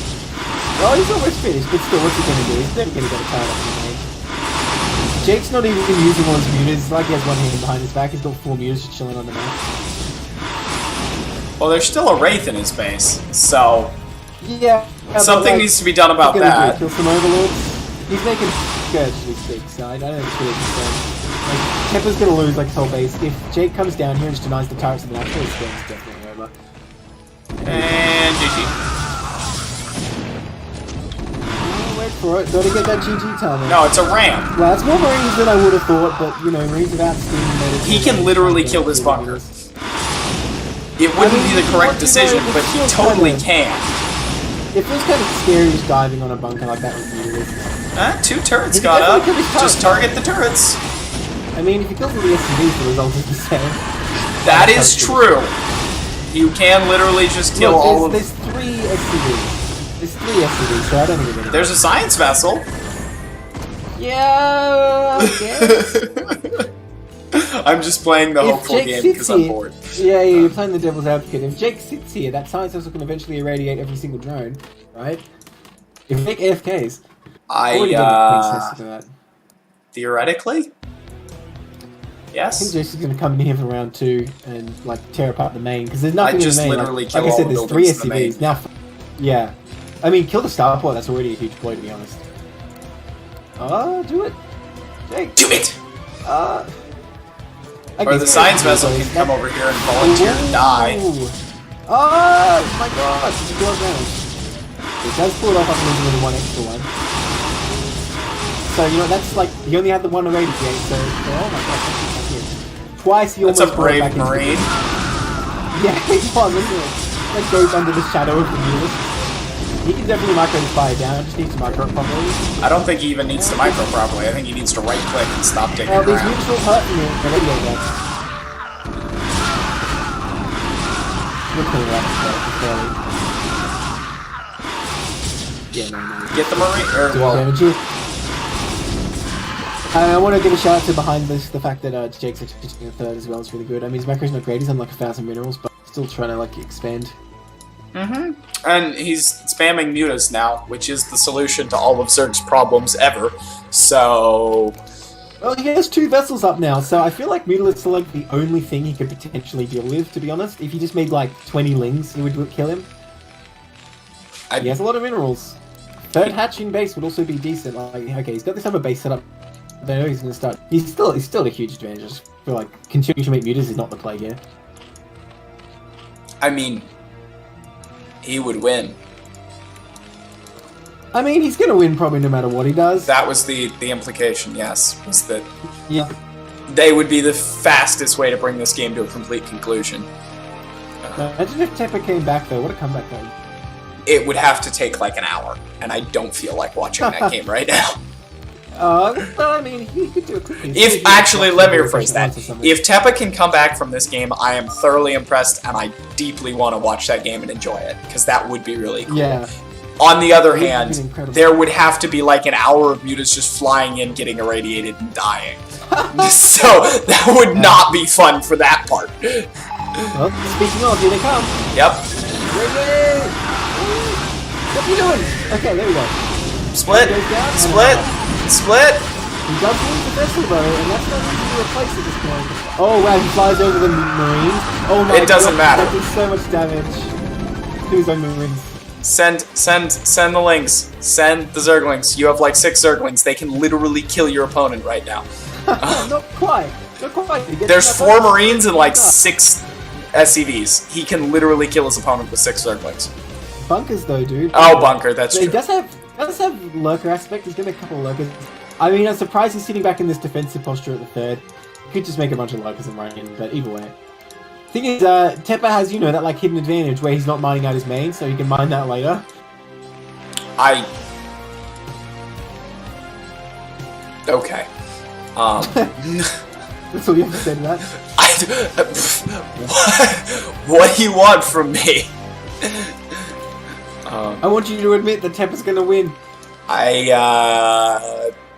Well, he's almost finished, but still, what's he going to do? He's never going to get a card up in range. Jake's not even using all his mutas. It's like he has one hand behind his back. He's got 4 mutas just chilling on the map. Well, there's still a Wraith in his base, so... Yeah. Something needs to be done about that. Kill some overlords. He's making Scourge as we speak, so I don't know if it's really concerned. Like, Teppah's gonna lose like his whole base. If Jake comes down here and just denies the turrets of the natural, his game's definitely over. And GG. Oh, wait for it. Gotta get that GG timing. No, it's a ram. Well, it's more Marines than I would have thought, but you know, Marines without steam. He can literally kill this bunker. It wouldn't be the correct decision, but he totally can. It feels kind of scary just diving on a bunker like that with Mutalisk. 2 turrets got up. Just target the turrets. I mean, if you kill the SCVs, the result is the same. That is true. You can literally just kill all of them. There's 3 SCVs. There's 3 SCVs, so I don't think There's a science vessel. Yeah, I guess. I'm just playing the hopeful game because I'm bored. Yeah, you're playing the devil's advocate. If Jake sits here, that science vessel can eventually irradiate every single drone, right? If Jake AFKs, theoretically, yes. I think Jake's going to come in here for round 2 and like tear apart the main because there's nothing in the main. Literally like I said, there's 3 SCVs now. Yeah, I mean, kill the starport. That's already a huge play, to be honest. Do it, Jake. Do it. Or the science vessel can come over here and volunteer to die. Oh my god, it's a good advantage. It does pull it off after losing one extra one. So, you know, that's like, he only had the one already, Jake, so, oh my god, that's good. Twice he almost That's a brave back Marine. Yeah, he was, isn't it? That goes under the shadow of the Mutalisk. He can definitely micro the fire down, just needs to micro properly. I don't think he even needs to micro properly. I think he needs to right click and stop taking these ground. mutual hurting me already, I guess. We're putting that fairly. Yeah, no. Get the Marine, or well... I want to give a shout out to behind this, the fact that Jake's actually in 3rd as well is really good. I mean, his macro's not great, he's on like 1,000 minerals, but still trying to like expand. And he's spamming mutas now, which is the solution to all of Zerg's problems ever. So... Well, he has 2 vessels up now, so I feel like Mutalisks are like the only thing he could potentially deal with, to be honest. If he just made like 20 lings, it would kill him. He has a lot of minerals. 3rd hatching base would also be decent. Like, okay, he's got this other base set up. I know he's going to start. He's still a huge advantage. I just feel like continuing to make mutas is not the play here. I mean... he would win. I mean, he's gonna win probably no matter what he does. That was the implication, yes. Was that they would be the fastest way to bring this game to a complete conclusion. Imagine if Teppah came back though, what a comeback though. It would have to take like an hour, and I don't feel like watching that game right now. Well, I mean, he could do a quick. If actually, let me rephrase that. If Teppah can come back from this game, I am thoroughly impressed, and I deeply want to watch that game and enjoy it, because that would be really cool. Yeah. On the other hand, there would have to be like an hour of mutas just flying in, getting irradiated, and dying. So that would not be fun for that part. Well, speaking of, here they come. Yep. What are you doing? Okay, there we go. Split. Split. Split. He does lose the vessel though, and that's not easy to replace at this point. Oh wow, he flies over the Marines. Oh my god. It doesn't matter. That did so much damage to his own Marines. Send the links. Send the Zerglings. You have like 6 Zerglings. They can literally kill your opponent right now. Not quite. Not quite. There's 4 Marines and like 6 SCVs. He can literally kill his opponent with 6 Zerglings. Bunkers though, dude. Oh, bunker. That's true. He does have lurker aspect. He's gonna make a couple of lurkers. I mean, I'm surprised he's sitting back in this defensive posture at the 3rd. He could just make a bunch of lurkers and run in, but either way. Thing is, Teppah has, you know, that like hidden advantage where he's not mining out his main, so he can mine that later. Okay. That's all you have to say to that. What do you want from me? I want you to admit that Teppah's gonna win.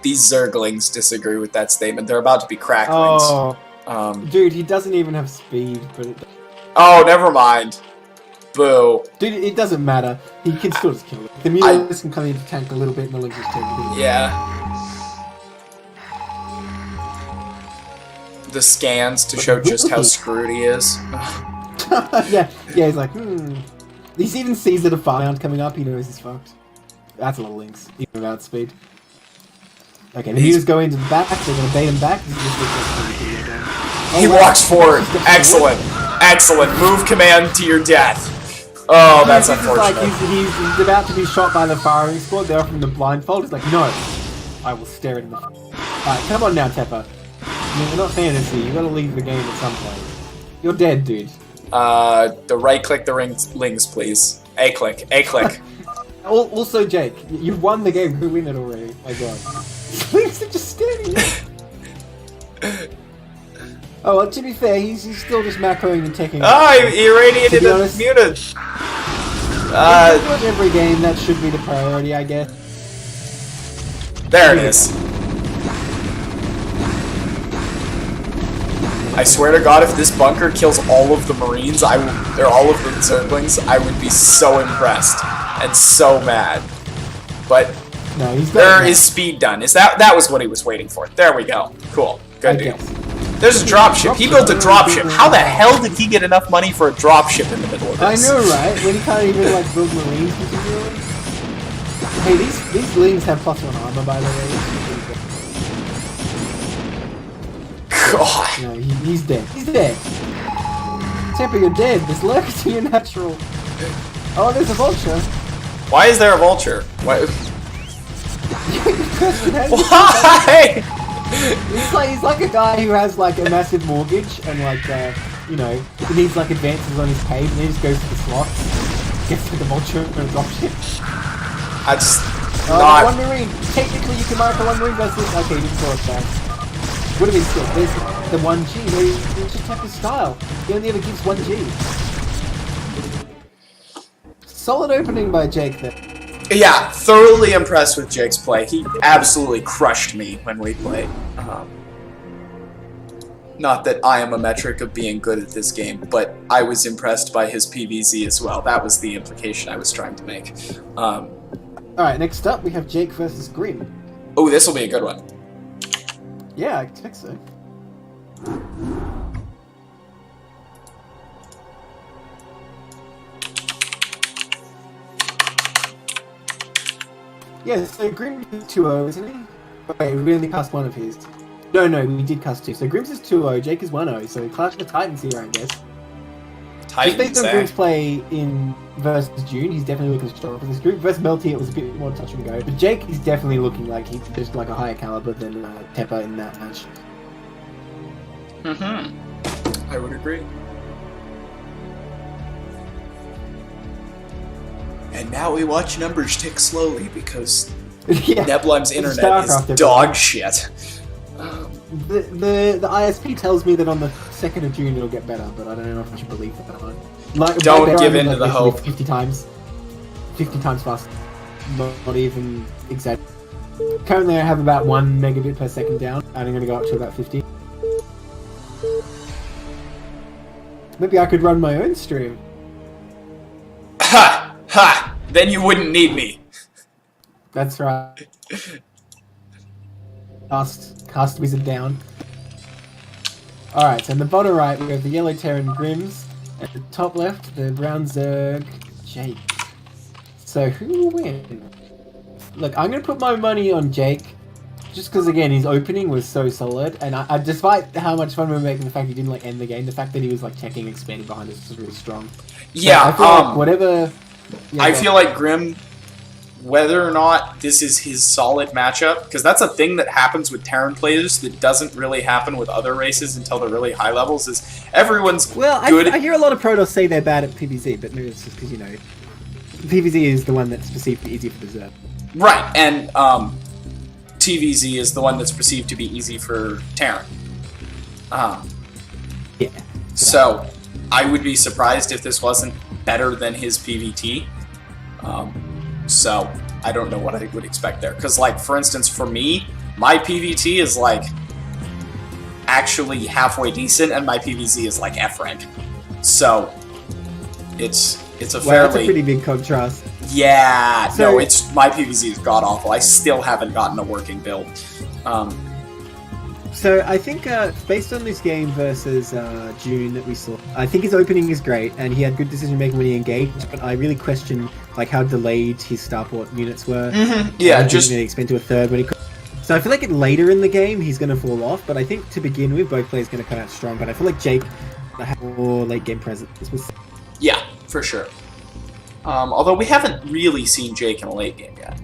These Zerglings disagree with that statement. They're about to be cracklings. Oh. Dude, he doesn't even have speed, but oh, never mind. Boo. Dude, it doesn't matter. He can still just kill it. The Mutalisk can come in to tank a little bit, and the Lynx just take a bit. Yeah. The scans to show just how screwed he is. yeah, he's like, He even sees the Defiant coming up, he knows he's fucked. That's a little Lynx, even without speed. Okay, the Mutas go into the back, they're gonna bait him back. He walks forward. Excellent. Excellent. Move command to your death. Oh, that's unfortunate. Like he's about to be shot by the firing squad. They're offering the blindfold. He's like, no, I will stare at him. Alright, come on now, Teppah. You're not fantasy. You gotta leave the game at some point. You're dead, dude. The right click the lings, please. A click. A click. Also, Jake, you've won the game. Who win it already? My God. Links are just standing there. Oh, well, to be fair, he's still just macroing and taking. Oh, he irradiated and muted. Every game, that should be the priority, I guess. There it is. I swear to God, if this bunker kills all of the Marines, or all of the Zerglings, I would be so impressed and so mad. But no, there is speed done. Is that was what he was waiting for? There we go. Cool. Good deal. There's a dropship. He built a dropship. How the hell did he get enough money for a dropship in the middle of this? I know, right? When he can't even like build Marines particularly. Hey, these Lings have +1 armor, by the way. God. No, he's dead. He's dead. Teppah, you're dead. There's lurkers in your natural. Oh, there's a vulture. Why is there a vulture? Why? Why? He's like a guy who has like a massive mortgage and like you know, he needs like advances on his pay, and he just goes to the slots, gets to the vulture and a dropship. I just not... one Marine. Technically, you can mark a 1 Marine versus. Okay, you didn't throw it back. Would have been still. There's the 1G. No, you just have his style. He only ever gives 1G. Solid opening by Jake there. Yeah, thoroughly impressed with Jake's play. He absolutely crushed me when we played. Not that I am a metric of being good at this game, but I was impressed by his PvZ as well. That was the implication I was trying to make. Alright, next up we have Jake versus grimZ. Oh, this will be a good one. Yeah, I expect so. Yeah, so grimZ is 2-0, isn't he? Wait, we only cast one of his. No, we did cast 2. So grimZ is 2-0, Jake is 1-0, so clash the Titans here, I guess. Titans, based on grimZ's play in versus June, he's definitely looking strong for this group. Versus mLty, it was a bit more touch and go. But Jake is definitely looking like he's just like a higher caliber than Teppah in that match. I would agree. And now we watch numbers tick slowly because Neblime's internet is dog shit. The ISP tells me that on the 2nd of June it'll get better, but I don't know if I should believe that or not. Like, don't give in to the hope. 50 times fast. Not even exact. Currently I have about 1 megabit per second down, and I'm going to go up to about 50. Maybe I could run my own stream. Ha! Ha! Then you wouldn't need me. That's right. Cast wizard down. Alright, so in the bottom right we have the yellow Terran grimZ, and the top left the brown Zerg Jake. So who will win? Look, I'm gonna put my money on Jake, just because again his opening was so solid, and I despite how much fun we were making the fact he didn't like end the game, the fact that he was like checking expanding behind us was really strong. Yeah, so I feel like whatever. Yeah, I feel like grimZ, whether or not this is his solid matchup, because that's a thing that happens with Terran players that doesn't really happen with other races until they're really high levels, is everyone's good. I hear a lot of Protoss say they're bad at PvZ, but maybe it's just because, you know, PvZ is the one that's perceived to be easy for the Zerg. Right, and TVZ is the one that's perceived to be easy for Terran. Yeah. So, I would be surprised if this wasn't better than his PvT. So, I don't know what I would expect there. Because, like, for instance, for me, my PvT is, like, actually halfway decent, and my PvZ is, like, F rank. So, it's a fairly... That's a pretty big contrast. Yeah, so, no, my PvZ is god-awful. I still haven't gotten a working build. So I think based on this game versus June that we saw, I think his opening is great, and he had good decision making when he engaged. But I really question like how delayed his starport units were. Yeah, just didn't expand to a third when he could. So I feel like later in the game he's going to fall off. But I think to begin with, both players going to come out strong. But I feel like Jake had more late game presence. Yeah, for sure. Although we haven't really seen Jake in a late game yet.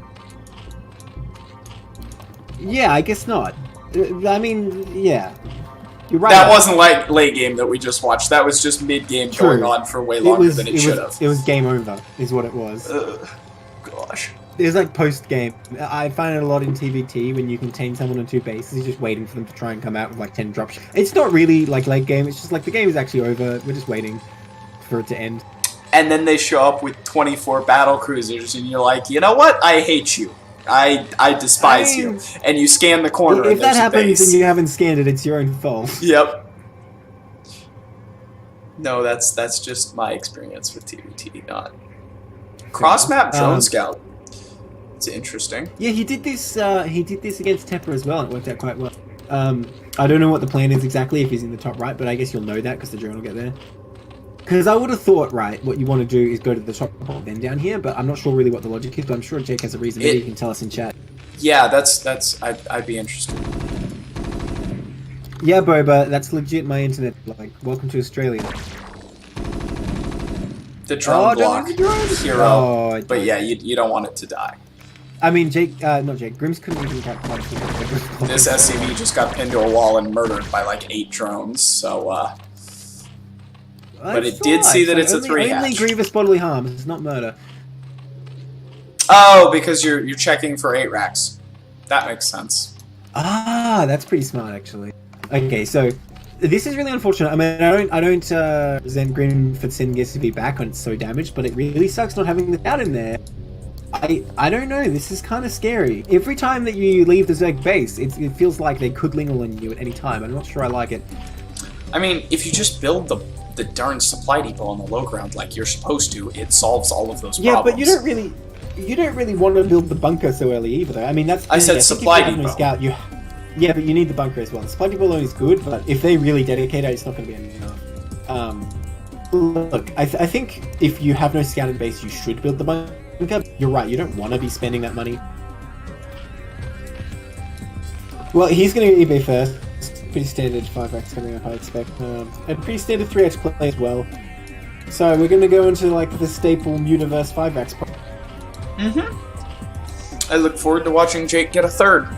Yeah, I guess not. I mean, yeah. You're right. That wasn't like late game that we just watched. That was just mid game going on for way longer than it should have. It was game over, is what it was. God. gosh. There's like post game. I find it a lot in TVT when you contain someone on 2 bases, you're just waiting for them to try and come out with like 10 drops. It's not really like late game. It's just like the game is actually over. We're just waiting for it to end. And then they show up with 24 battle cruisers, and you're like, you know what? I hate you. I despise you. And you scan the corner. If that happens and you haven't scanned it, it's your own fault. Yep. No, that's just my experience with TVT, not cross map drone scout. It's interesting. Yeah, he did this against Teppah as well. It worked out quite well. I don't know what the plan is exactly if he's in the top right, but I guess you'll know that because the drone will get there. Because I would have thought, right, what you want to do is go to the top then down here, but I'm not sure really what the logic is, but I'm sure Jake has a reason. Maybe he can tell us in chat. Yeah, I'd be interested. Yeah, Boba, that's legit my internet. Like, welcome to Australia. The drone block hero. Oh, but yeah, you don't want it to die. I mean, not Jake, grimZ couldn't even get quite This SCV just got pinned to a wall and murdered by like 8 drones, so but it did see that it's a 3-hatch. Only grievous bodily harm, it's not murder. Oh, because you're checking for 8 racks. That makes sense. Ah, that's pretty smart actually. Okay, so this is really unfortunate. I mean, I don't resent Grim for sending SCV back when it's so damaged, but it really sucks not having the out in there. I don't know, this is kind of scary. Every time that you leave the Zerg base, it feels like they could linger on you at any time. I'm not sure I like it. I mean, if you just build the darn supply depot on the low ground like you're supposed to, it solves all of those problems. Yeah, but you don't really want to build the bunker so early either, though. I mean, that's... I said supply depot. Scout, yeah, but you need the bunker as well. The supply depot alone is good, but if they really dedicate it, it's not going to be enough. Look, I think if you have no scouting base, you should build the bunker. You're right, you don't want to be spending that money. Well, he's going to eBay first. Pretty standard 5x coming up, I expect. And pretty standard 3x play as well. So we're going to go into like the staple Mutiverse 5x. I look forward to watching Jake get a 3rd.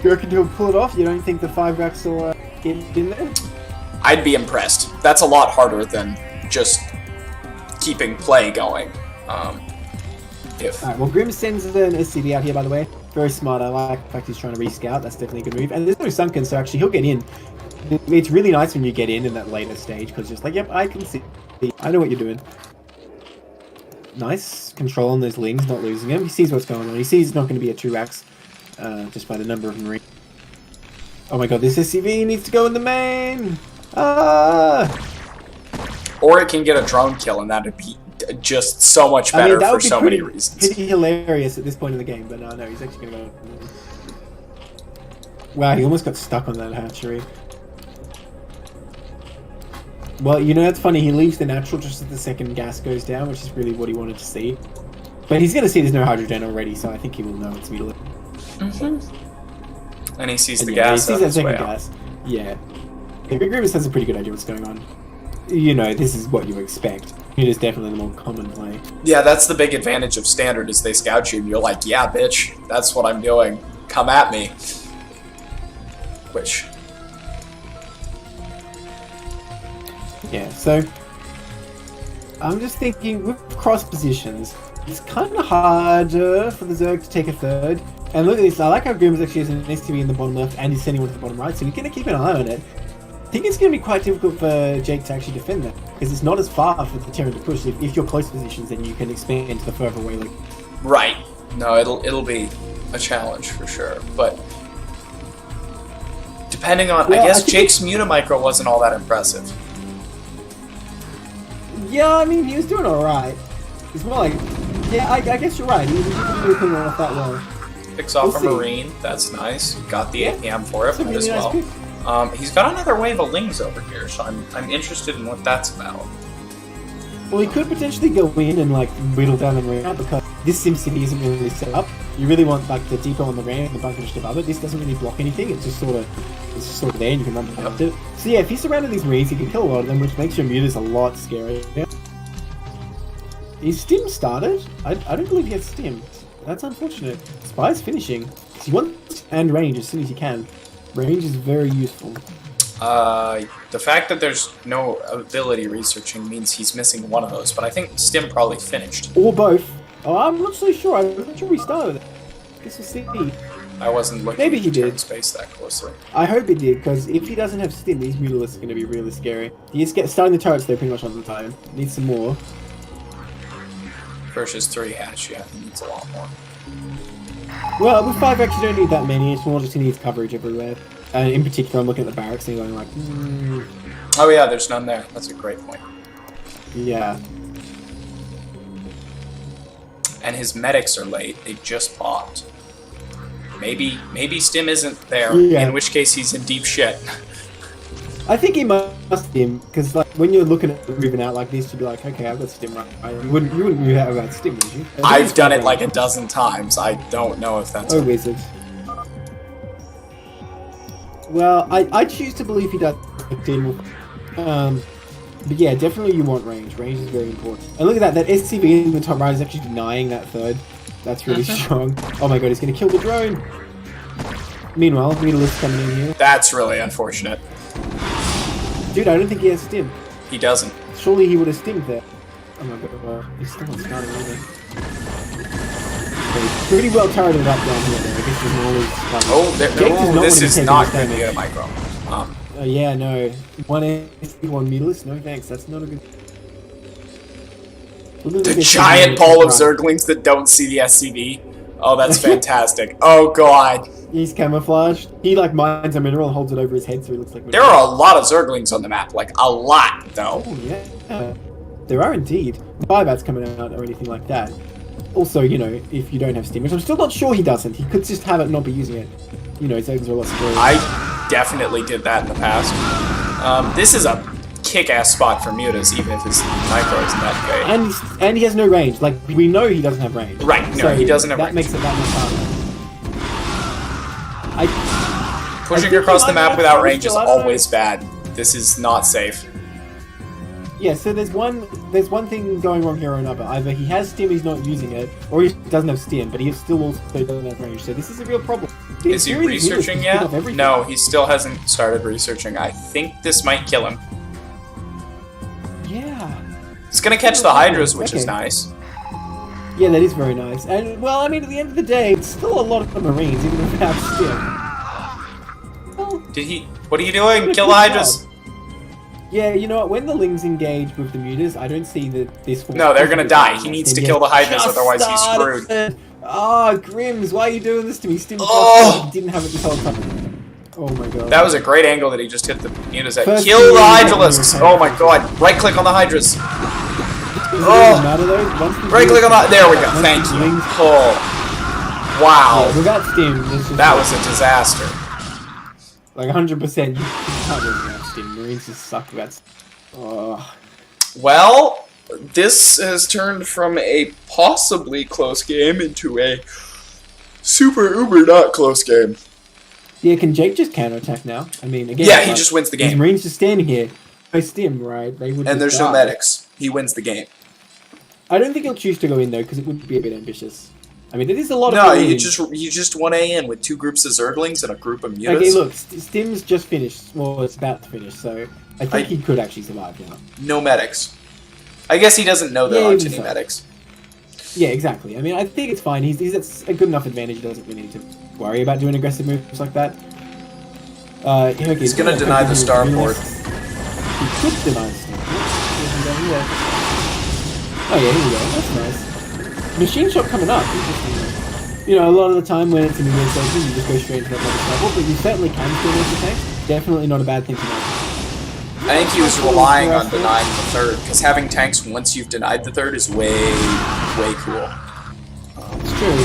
You reckon he'll pull it off? You don't think the 5x will get in there? I'd be impressed. That's a lot harder than just keeping play going. Alright, well, grimZ sends an SCV out here, by the way. Very smart. I like the fact he's trying to rescout. That's definitely a good move. And there's no sunken, so actually he'll get in. It's really nice when you get in that later stage, because it's just like, yep, I can see. I know what you're doing. Nice control on those lings, not losing him. He sees what's going on. He sees it's not going to be a 2-racks, just by the number of marines. Oh my god, this SCV needs to go in the main! Ah! Or it can get a drone kill, and that'd be just so much better for so many reasons. Pretty hilarious at this point in the game, but no, he's actually going to go... Wow, he almost got stuck on that hatchery. Well, you know, that's funny. He leaves the natural just as the second gas goes down, which is really what he wanted to see. But he's going to see there's no hydrogen already, so I think he will know it's mutilated. And he sees the gas. He sees that second gas. Yeah. grimZ has a pretty good idea what's going on. You know, this is what you expect. It is definitely the more common play. Yeah, that's the big advantage of standard is they scout you and you're like, yeah, bitch, that's what I'm doing. Come at me. Which... Yeah, so... I'm just thinking, with cross positions, it's kind of harder for the Zerg to take a 3rd. And look at this, I like how grimZ actually has an STV in the bottom left and he's sending one to the bottom right, so you're going to keep an eye on it. I think it's going to be quite difficult for Jake to actually defend that, because it's not as far for the Terran to push. If you're close positions, then you can expand to the further away. Like... Right. No, it'll be a challenge for sure, but depending on, I guess Jake's Mutamicro wasn't all that impressive. Yeah, I mean, he was doing alright. It's more like, yeah, I guess you're right. He was really putting it off that well. Picks off a Marine, that's nice. Got the APM for it as well. He's got another wave of lings over here, so I'm interested in what that's about. Well, he could potentially go in and like whittle down the ramp, because this SimCity isn't really set up. You really want like the depot on the ramp and the bunker just above it. This doesn't really block anything. It's just sort of there, and you can run past it. So yeah, if he's surrounded these Marines, he can kill a lot of them, which makes your mutas a lot scarier. Is Stim started? I don't believe he has Stim. That's unfortunate. Spy's finishing. He wants and range as soon as he can. Range is very useful. The fact that there's no ability researching means he's missing one of those, but I think Stim probably finished. Or both. Oh, I'm not so sure. I'm not sure he started it. This will see. I wasn't looking Maybe he at the turn did. space that closely. I hope he did, because if he doesn't have Stim, these Mutalisks are going to be really scary. He's starting the turrets there pretty much all the time. Needs some more. Versus 3 hatch, yeah, he needs a lot more. Well, with 5X you don't need that many, it's more just he needs coverage everywhere. And in particular, I'm looking at the barracks and going like, Oh yeah, there's none there. That's a great point. yeah. And his medics are late. They just popped. Maybe Stim isn't there, Yeah. in which case he's in deep shit. I think he must Stim, because like, when you're looking at moving out like this, you'd be like, okay, I've got Stim right. You wouldn't move out without Stim, would you? I've done it like a dozen times. I don't know if that's... Oh, wizard. Well, I choose to believe he does Stim. But yeah, definitely you want range. Range is very important. And look at that, that SCV in the top right is actually denying that third. That's really strong. Oh my god, he's gonna kill the drone! Meanwhile, Mutalisks coming in here. That's really unfortunate. Dude, I don't think he has Stim. He doesn't. Surely he would have stimmed there. Oh my god, he's still not starting either. He's pretty well turreted up down here though. I guess there's always like... This is not going to be a micro. Yeah, no. One Mutalisk? No thanks, that's not a good... The giant ball of Zerglings that don't see the SCV. Oh, that's fantastic. Oh god. He's camouflaged. He like mines a mineral and holds it over his head so he looks like... There are a lot of Zerglings on the map. Like, a lot, though. Oh, yeah. There are indeed. No buybats coming out or anything like that. Also, you know, if you don't have Steam, which I'm still not sure he doesn't. He could just have it and not be using it. You know, Zerglings are a lot scarier. I definitely did that in the past. This is a kick-ass spot for Mutas, even if his micro isn't that great. And he has no range. Like, we know he doesn't have range. Right, no, so he doesn't have range. That makes it that much harder. Pushing across the map without range is always bad. This is not safe. Yeah, so there's one thing going wrong here or another. Either he has Stim, he's not using it, or he doesn't have Stim, but he still also doesn't have range. So this is a real problem. Is he researching yet? No, he still hasn't started researching. I think this might kill him. Yeah. It's gonna catch the Hydras, which is nice. Yeah, that is very nice. And, well, I mean, at the end of the day, it's still a lot of Marines, even without Stim. Well, Did he... What are you doing? Kill the Hydras! Yeah, you know what? When the Lings engage with the Mutas, I don't see that this... No, they're gonna die. He needs to kill the Hydras, otherwise he's screwed. Oh, grimZ, why are you doing this to me? Stim he didn't have it this whole time. Oh my god. That was a great angle that he just hit the Mutas at. First Kill the Hydralisks! Oh my god. Right click on the Hydras. Oh! Right click on the... There we go. Thank you. Oh. Wow. Yeah, without Stim, that was a disaster. Like 100%, you can't live without Stim. Marines just suck without Stim. Oh. Well, this has turned from a possibly close game into a super uber not close game. Yeah, can Jake just counterattack now? I mean, again... Yeah, he just wins the game. His Marines just standing here. No Stim, right? They would and there's no medics. He wins the game. I don't think he'll choose to go in, though, because it would be a bit ambitious. I mean, it is a lot of... No, you just 1A in with 2 groups of Zerglings and a group of Mutas. Okay, look, Stim's just finished. Well, it's about to finish, so I think he could actually survive now. No medics. I guess he doesn't know there aren't any medics. Yeah, exactly. I mean, I think it's fine. He's at a good enough advantage. He doesn't really need to worry about doing aggressive moves like that. Okay, he's gonna deny the starport. He could deny the starport. Oh yeah, here we go. That's nice. Machine shop coming up. Interesting. You know, a lot of the time when it's in the real station, you just go straight into that level, but you certainly can still make the tank. Definitely not a bad thing to know. I think he was relying on denying the third, because having tanks once you've denied the third is way cool. It's true.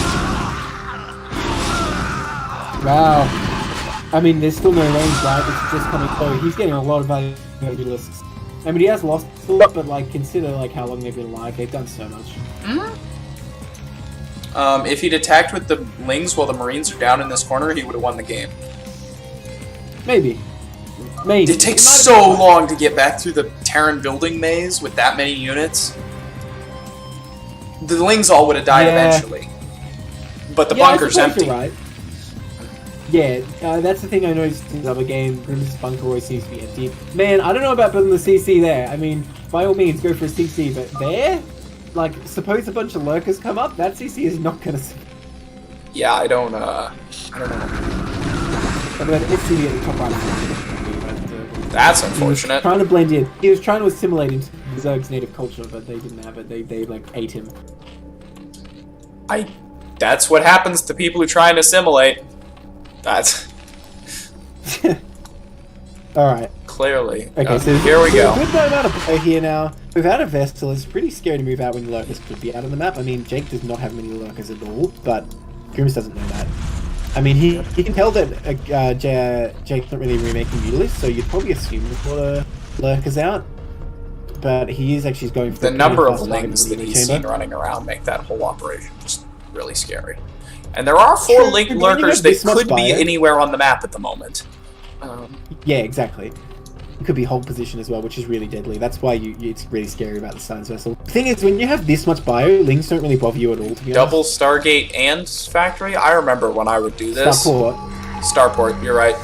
Wow. I mean, there's still no range, right? It's just coming close. He's getting a lot of value out of the lists. I mean, he has lost a lot, but like, consider like how long they've been alive. They've done so much. If he'd attacked with the Lings while the Marines are down in this corner, he would have won the game. Maybe. Maybe. It takes so long to get back through the Terran building maze with that many units. The Lings all would have died eventually. But the bunker's empty. Right. Yeah, that's the thing I noticed in the other game. grimZ's bunker always seems to be empty. Man, I don't know about building the CC there. I mean, by all means, go for a CC, but there? Like, suppose a bunch of lurkers come up, that CC is not gonna... Yeah, I don't know. But it's CC at the top right. That's He was unfortunate. trying to blend in. He was trying to assimilate into the Zerg's native culture, but they didn't have it. They like, ate him. That's what happens to people who try and assimilate. That's... Alright. Clearly. Okay, so here we go. Good amount of play here now. Without a Vestal, it's pretty scary to move out when lurkers could be out on the map. I mean, Jake does not have many lurkers at all, but grimZ doesn't know that. I mean, he can tell that Jake's not really remaking Mutalisk, so you'd probably assume there's a lot of lurkers out. But he is actually going for The number of links that he's seen running around make that whole operation just really scary. And there are 4 link lurkers that could be anywhere on the map at the moment. Yeah, exactly. It could be hold position as well, which is really deadly. That's why it's really scary about the Science Vessel. The thing is, when you have this much bio, links don't really bother you at all, to be honest. Double Stargate and Factory? I remember when I would do this. Starport, you're right.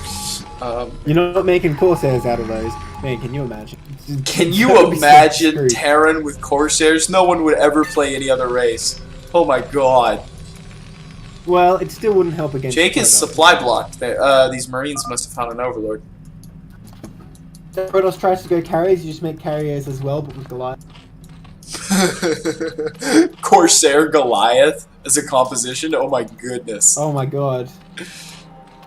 You're not making Corsairs out of those. Man, can you imagine? Can you imagine Terran with Corsairs? No one would ever play any other race. Oh my god. Well, it still wouldn't help against... Jake is supply blocked. These Marines must have found an Overlord. Protoss tries to go carriers, you just make carriers as well, but with Goliath. Corsair Goliath as a composition? Oh my goodness. Oh my god.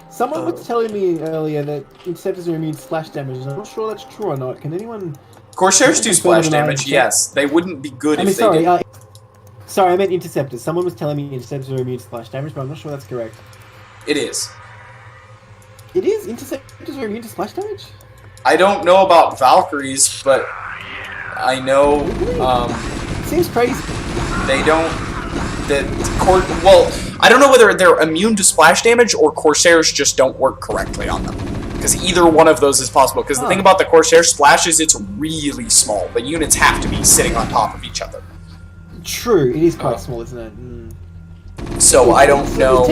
Someone was telling me earlier that Interceptors are immune to splash damage, and I'm not sure that's true or not. Can anyone... Corsairs do splash damage, yes. They wouldn't be good if they did. Sorry, I meant Interceptors. Someone was telling me Interceptors are immune to splash damage, but I'm not sure that's correct. It is. It is? Interceptors are immune to splash damage? I don't know about Valkyries, but I know, Seems crazy. They don't... Well, I don't know whether they're immune to splash damage or Corsairs just don't work correctly on them. Because either one of those is possible. Because the thing about the Corsair splash is it's really small. The units have to be sitting on top of each other. True, it is quite small, isn't it? So I don't know.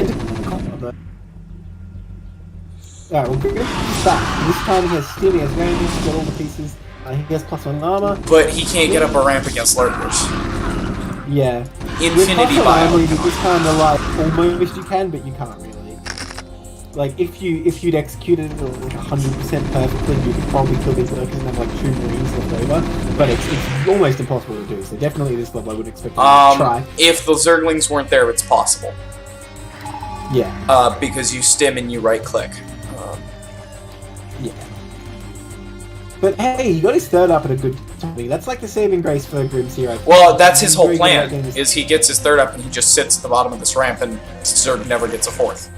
Alright, well, good back. This time he has Steel, he has range, he's got all the pieces. He has +1 armor. But he can't get up a ramp against lurkers. Yeah. Infinity bio. This kind of like almost you can, but you can't really. Like if you'd executed it like 100% perfectly, you could probably kill these lurkers and have like 2 Marines left over. But it's almost impossible to do. So definitely at this level, I wouldn't expect you to try. If the Zerglings weren't there, it's possible. Yeah. Because you stim and you right click. Yeah. But hey, he got his 3rd up at a good timing. That's like the saving grace for grimZ here. Well, that's his whole plan, is he gets his 3rd up and he just sits at the bottom of this ramp and Zerg never gets a 4th.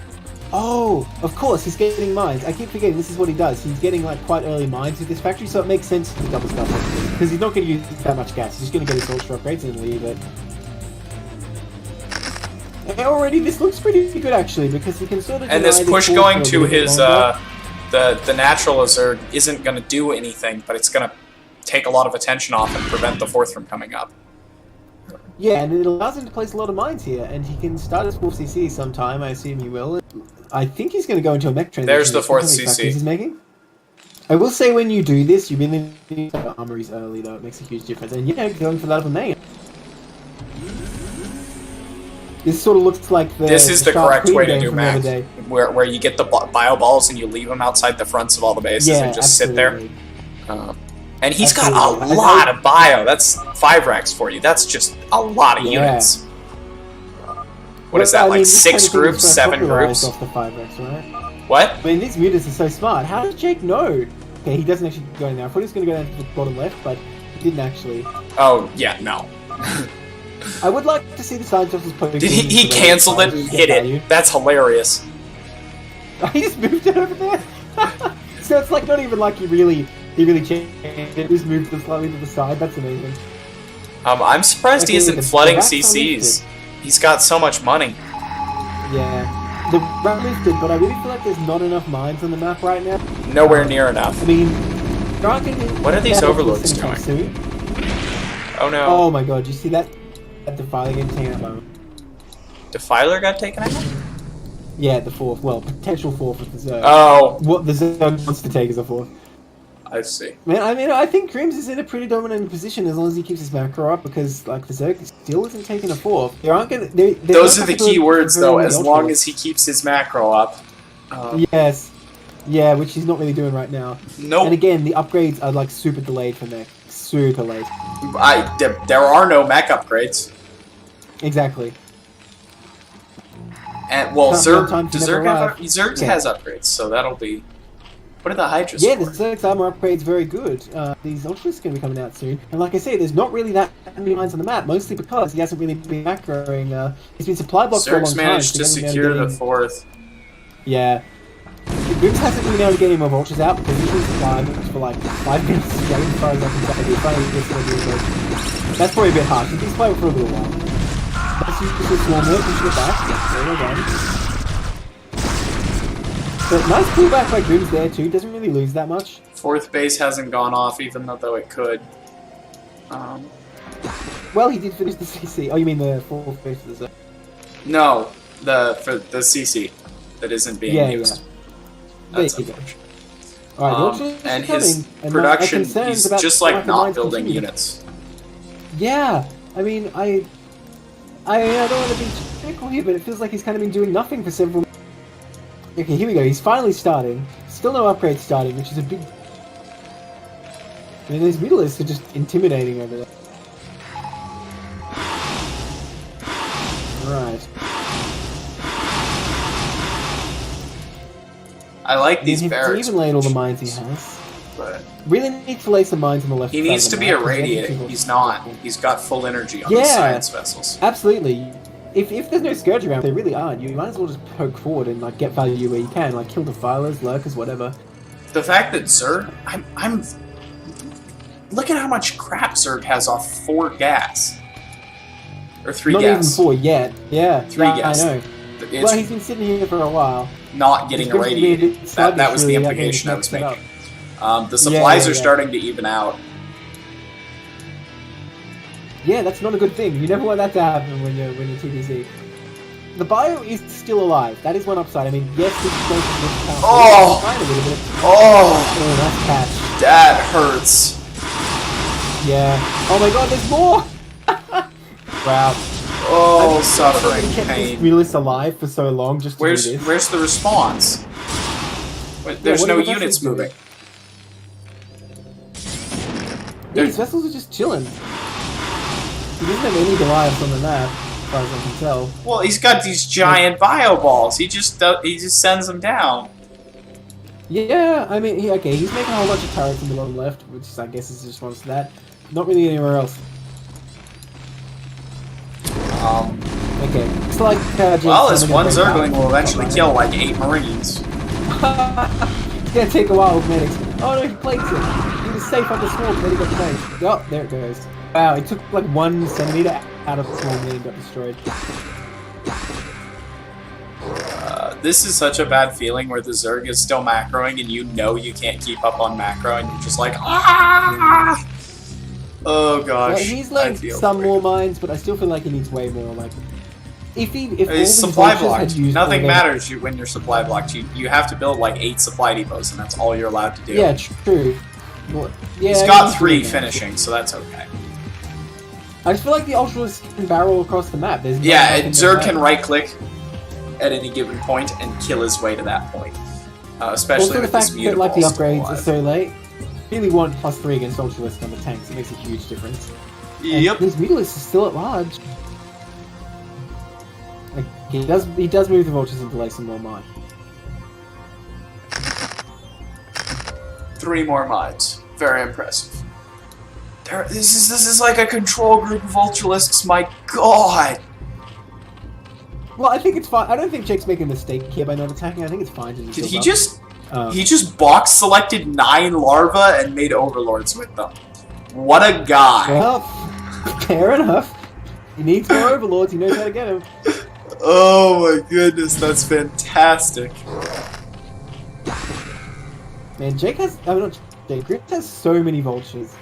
Oh, of course, he's getting mines. I keep forgetting this is what he does. He's getting like quite early mines with this factory, so it makes sense to double stuff because he's not going to use that much gas. He's just going to get his ultra upgrades and leave it. And already, this looks pretty good actually because he can sort of. And this push going to his the natural Zerg isn't going to do anything, but it's going to take a lot of attention off and prevent the 4th from coming up. Yeah, and it allows him to place a lot of mines here, and he can start his 4th CC sometime. I assume he will. I think he's going to go into a mech transition. There's the 4th CC. He's making. I will say when you do this, you really need to have armories early, though. It makes a huge difference. And yeah, going for that of a main. This sort of looks like the. This is the correct way to do max, where you get the bio balls and you leave them outside the fronts of all the bases and just sit there. And he's got a lot of bio. That's 5 racks for you. That's just a lot of units. What is that, like 6 groups, 7 groups? Off the 5 racks, right? What? I mean, these mutants are so smart. How does Jake know? Okay, he doesn't actually go in there. I thought he was going to go down to the bottom left, but he didn't actually. Oh, yeah, no. I would like to see the side justice putting. Did he canceled it? Hit it. That's hilarious. He just moved it over there. So it's like not even like he really changed it. He just moved it slightly to the side. That's amazing. I'm surprised he isn't flooding CCs. He's got so much money. Yeah, the ramp lifted, but I really feel like there's not enough mines on the map right now. Nowhere near enough. I mean, what are these overlords doing? Oh no! Oh my god! You see that? That Defiler getting taken out. Defiler got taken out? Yeah, the fourth. Well, potential fourth with the Zerg. Oh, What the Zerg wants to take is a fourth. I see. Man, I think grimZ is in a pretty dominant position as long as he keeps his macro up, because like the Zerg still isn't taking a fourth. There aren't gonna. Those are the key words, though. As long as he keeps his macro up. Yes. Yeah, which he's not really doing right now. Nope. And again, the upgrades are like super delayed for mech. Super late. There are no mech upgrades. Exactly. And well, Zerg Yeah. has upgrades, so that'll be. What are the Hydras Yeah, for? the Zerg's armor upgrade's very good. These Ultras are going to be coming out soon. And like I say, there's not really that many lines on the map, mostly because he hasn't really been macroing. He's been supply blocked for a long Zerg's time. managed so to secure the fourth. Yeah. grimZ hasn't been able to get any more vultures out because he's been supply blocked for like 5 minutes straight as far as I can tell. He finally gets to do it. That's probably a bit harsh. He's been supply for a little while. Let's use the swarm work and get back. There we go. But nice pullback by grimZ there too, doesn't really lose that much. Fourth base hasn't gone off, even though it could. Well, he did finish the CC. Oh, you mean the fourth base of the Zerg? No, for the CC that isn't being used. That's unfortunate. Alright, and his production, he's just like not building units. Yeah, I mean, I don't want to be critical here, but it feels like he's kind of been doing nothing for several. Okay, here we go. He's finally starting. Still no upgrade starting, which is a big. I mean, these mutalists are just intimidating over there. Right. I like these barracks. He even laid all the mines he has. But really needs to lay some mines on the left. He needs to be irradiating. He's not. He's got full energy on the science vessels. Absolutely. If there's no Scourge around, there really aren't. You might as well just poke forward and like get value where you can, like kill defilers, lurkers, whatever. The fact that Zerg, I'm look at how much crap Zerg has off 4 gas or 3 Not gas. Not even 4 yet. Yeah, 3 gas. I know. Well, he's been sitting here for a while. Not getting irradiated. That was the implication I was making. The supplies are starting to even out. Yeah, that's not a good thing. You never want that to happen when you're TBZ. The bio is still alive. That is one upside. I mean, yes, this is going to oh, nice catch. That hurts. Yeah. Oh my God, there's more. Wow. Oh, suffering, pain. Mutalists alive for so long just to do this. Where's the response? There's no units moving. These vessels are just chilling. He doesn't have any Goliaths on the map, as far as I can tell. Well, he's got these giant bio balls. He just sends them down. Yeah, I mean, he's making a whole bunch of turrets in the bottom left, which I guess is a response to that. Not really anywhere else. Okay, it's like well, this one Zergling will eventually kill like 8 Marines. It's gonna take a while with medics. Oh no, he plates it. He was safe on the swarm, then he got plated. Oh, there it goes. Wow, it took like 1 centimeter out of the swarm, then he got destroyed. This is such a bad feeling where the Zerg is still macroing and you know you can't keep up on macro and you're just like, ah! Oh gosh. Well, he's laying some more mines, but I still feel like he needs way more. Like, if he's supply blocked. Nothing matters when you're supply blocked. You have to build like 8 supply depots, and that's all you're allowed to do. Yeah, true. Well, yeah, he's got 3 finishing, so that's okay. I just feel like the Ultras can barrel across the map. Zerg can right-click at any given point and kill his way to that point. Especially also, with the fact that like the upgrades are so late. Really want +3 against Ultralisk on the tanks. It makes a huge difference. Yep. And these Mutalists are still at large. Like, he does move the vultures and delay some more mine. 3 more mines. Very impressive. This is like a control group of Ultralisks. My God. Well, I think it's fine. I don't think Jake's making a mistake here by not attacking. I think it's fine to just. Did he just? He just box selected 9 larvae and made overlords with them. What a guy! Well, fair enough. He needs more overlords. He knows how to get them. Oh my goodness, that's fantastic. Man, grimZ has so many vultures.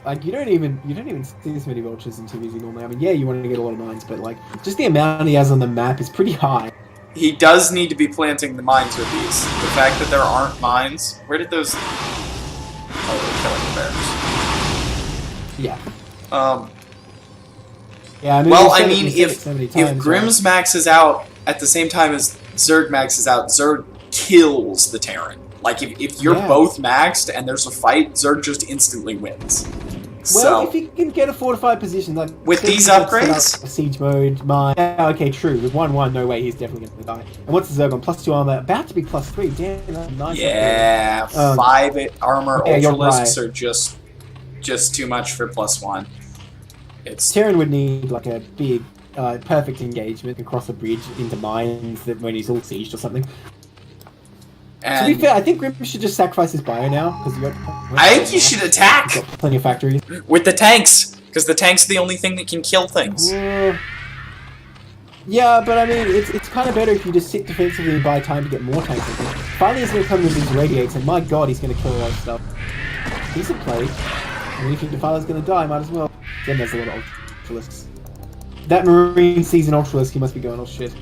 Like you don't even see this many vultures in TVZ normally. I mean, yeah, you want to get a lot of mines, but like just the amount he has on the map is pretty high. He does need to be planting the mines with these. The fact that there aren't mines... Where did those... Oh, they're killing the bears. Yeah. Yeah, I mean, well, I mean, if so many times, grimZ maxes out at the same time as Zerg maxes out, Zerg kills the Terran. Like, if you're both maxed and there's a fight, Zerg just instantly wins. Well, So, if you can get a fortified position, like... with these upgrades? Siege mode, mine... Yeah, okay, true. With 1-1, no way, he's definitely going to die. And what's the Zerg on? +2 armor, about to be +3. Damn, that's nice. Yeah, 5 armor Ultralisks are just too much for +1. Terran would need, like, a big, perfect engagement across a bridge into mines that when he's all sieged or something. And to be fair, I think Grim should just sacrifice his bio now, because I think he should attack! He's got plenty of factories. With the tanks! Because the tanks are the only thing that can kill things. Yeah, but I mean, it's kind of better if you just sit defensively and buy time to get more tanks. Finally, he's going to come with these radiates, and my god, he's going to kill a lot of stuff. Decent play. And if you think Defiler's going to die, might as well. Then there's a lot of Ultralisks. That Marine sees an Ultralisk, he must be going, oh shit.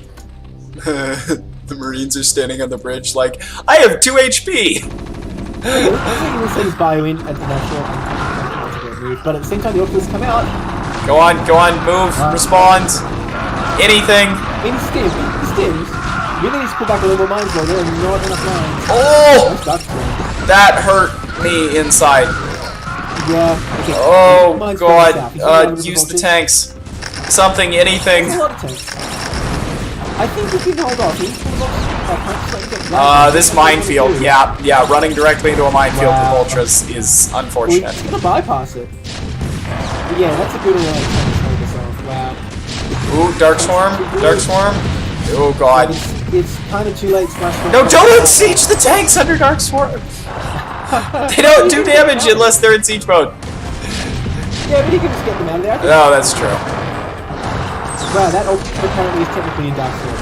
The Marines are standing on the bridge like, I have 2 HP! We'll send his bio in at the natural, but at the same time the Ultralisks come out. Go on, move, respond. Anything. In stims. You really need to pull back a little more mines though, there are not enough mines. Oh! That hurt me inside. Yeah. Okay. Oh god. Use the tanks. Something, anything. There's a lot of tanks. I think we can hold off. This minefield. Yeah, running directly into a minefield with Ultras is unfortunate. We're gonna bypass it. But yeah, that's a good way to hold this off. Wow. Ooh, Dark Swarm. Oh god. It's kind of too late. No, don't siege the tanks under Dark Swarm. They don't do damage unless they're in siege mode. Yeah, but he can just get them out of there. No, that's true. Wow, that apparently is technically in Dark Swarm.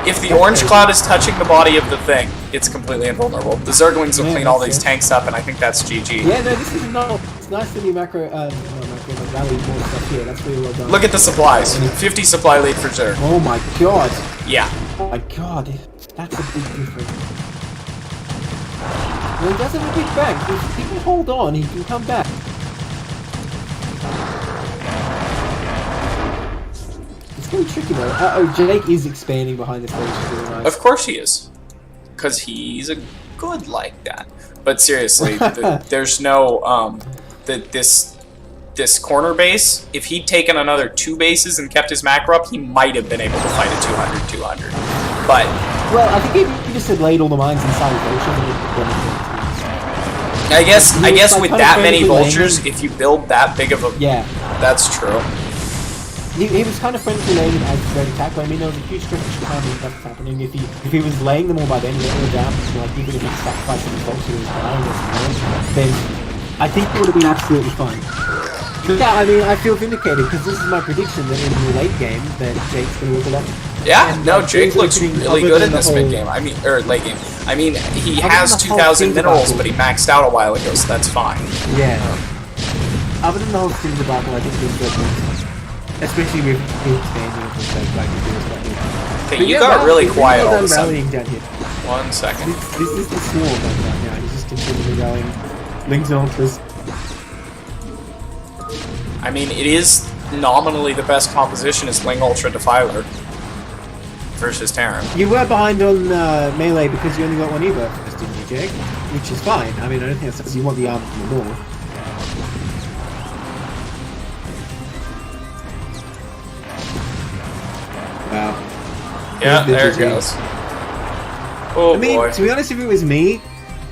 If the orange cloud is touching the body of the thing, it's completely invulnerable. The Zerglings will clean all these tanks up, and I think that's GG. Yeah, no, this is not. It's nice that you macro rally more stuff here. That's really well done. Look at the supplies. 50 supply lead for Zerg. Oh my god. Yeah. Oh my god, that's a big difference. Well, he does have a big bank. If he can hold on, he can come back. It's really tricky though. Oh, Jake is expanding behind the stage. Really nice. Of course he is. Because he's a good like that. But seriously, there's no, this corner base, if he'd taken another 2 bases and kept his macro up, he might have been able to fight a 200-200. But... Well, I think if you just had laid all the mines inside of Vultures, I guess with that many Vultures, if you build that big of a... Yeah. That's true. He was kind of friendly laying as his own attack, but I mean there was a huge stretch of time when that was happening. If he was laying them all by then, and they were down, like even if he sacrificed some Vultures then I think it would have been absolutely fine. Yeah, I mean, I feel vindicated because this is my prediction that in the late game that Jake's going to look a lot. Yeah, no, Jake looks really good in this mid game. I mean, or late game. I mean, he has 2,000 minerals, but he maxed out a while ago, so that's fine. Yeah. Other than the whole Steam debacle, I think he's good. Especially with expanding and things like that. Okay, you got really quiet all of a sudden. Down here. 1 second. This is the small one right now. He's just continually going. Lings Ultras. I mean, it is nominally the best composition is Ling Ultra Defiler versus Terran. You were behind on melee because you only got one Evo first, didn't you, Jake? Which is fine. I mean, I don't think that's because you want the armor from the north. Wow. Yeah, there it goes. Oh, I mean, boy. to be honest, if it was me,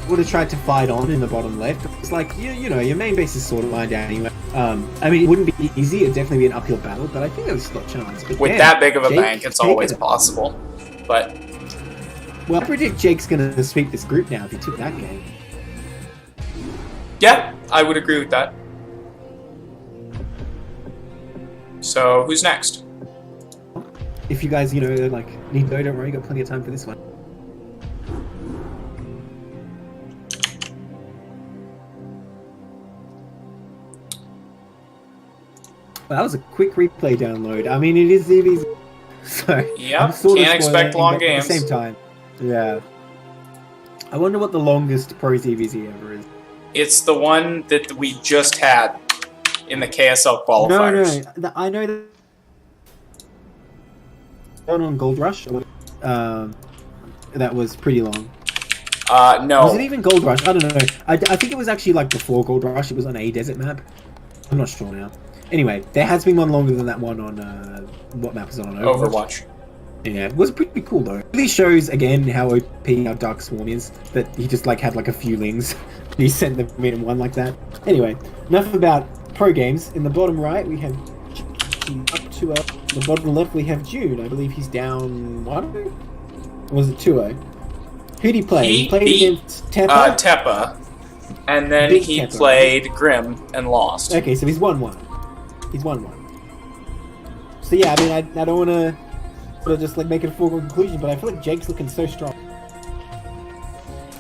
would have tried to fight on in the bottom left. It's like, you know, your main base is sort of lined out anyway. I mean, it wouldn't be easy. It'd definitely be an uphill battle, but I think there's still a chance. But with that big of a bank, it's always possible. But well, I predict Jake's going to sweep this group now if he took that game. Yeah, I would agree with that. So, who's next? If you guys, you know, like, need to go, don't worry, got plenty of time for this one. Well, that was a quick replay download. I mean, it is easy. So Yep, I'm sort of can't expect spoiling, long but games. At the same time, yeah. I wonder what the longest Pro CVZ ever is. It's the one that we just had in the KSL qualifiers. No, I know that one on Gold Rush. That was pretty long. No. Was it even Gold Rush? I don't know. I think it was actually like before Gold Rush. It was on a desert map. I'm not sure now. Anyway, there has been one longer than that one on what map is it on? Overwatch. Yeah, it was pretty cool though. It really shows again how OP our Dark Swarm is. That he just like had like a few lings. And he sent them in one like that. Anyway, enough about pro games. In the bottom right we have up to the bottom left we have June. I believe he's down 1-0? Or was it 2-0? Who'd he play? He played against Teppah? Teppah. And then he Teppah, played Grim and lost. Okay, so he's 1-1. He's 1-1. So yeah, I mean, I don't want to sort of just like make it a foregone conclusion, but I feel like Jake's looking so strong.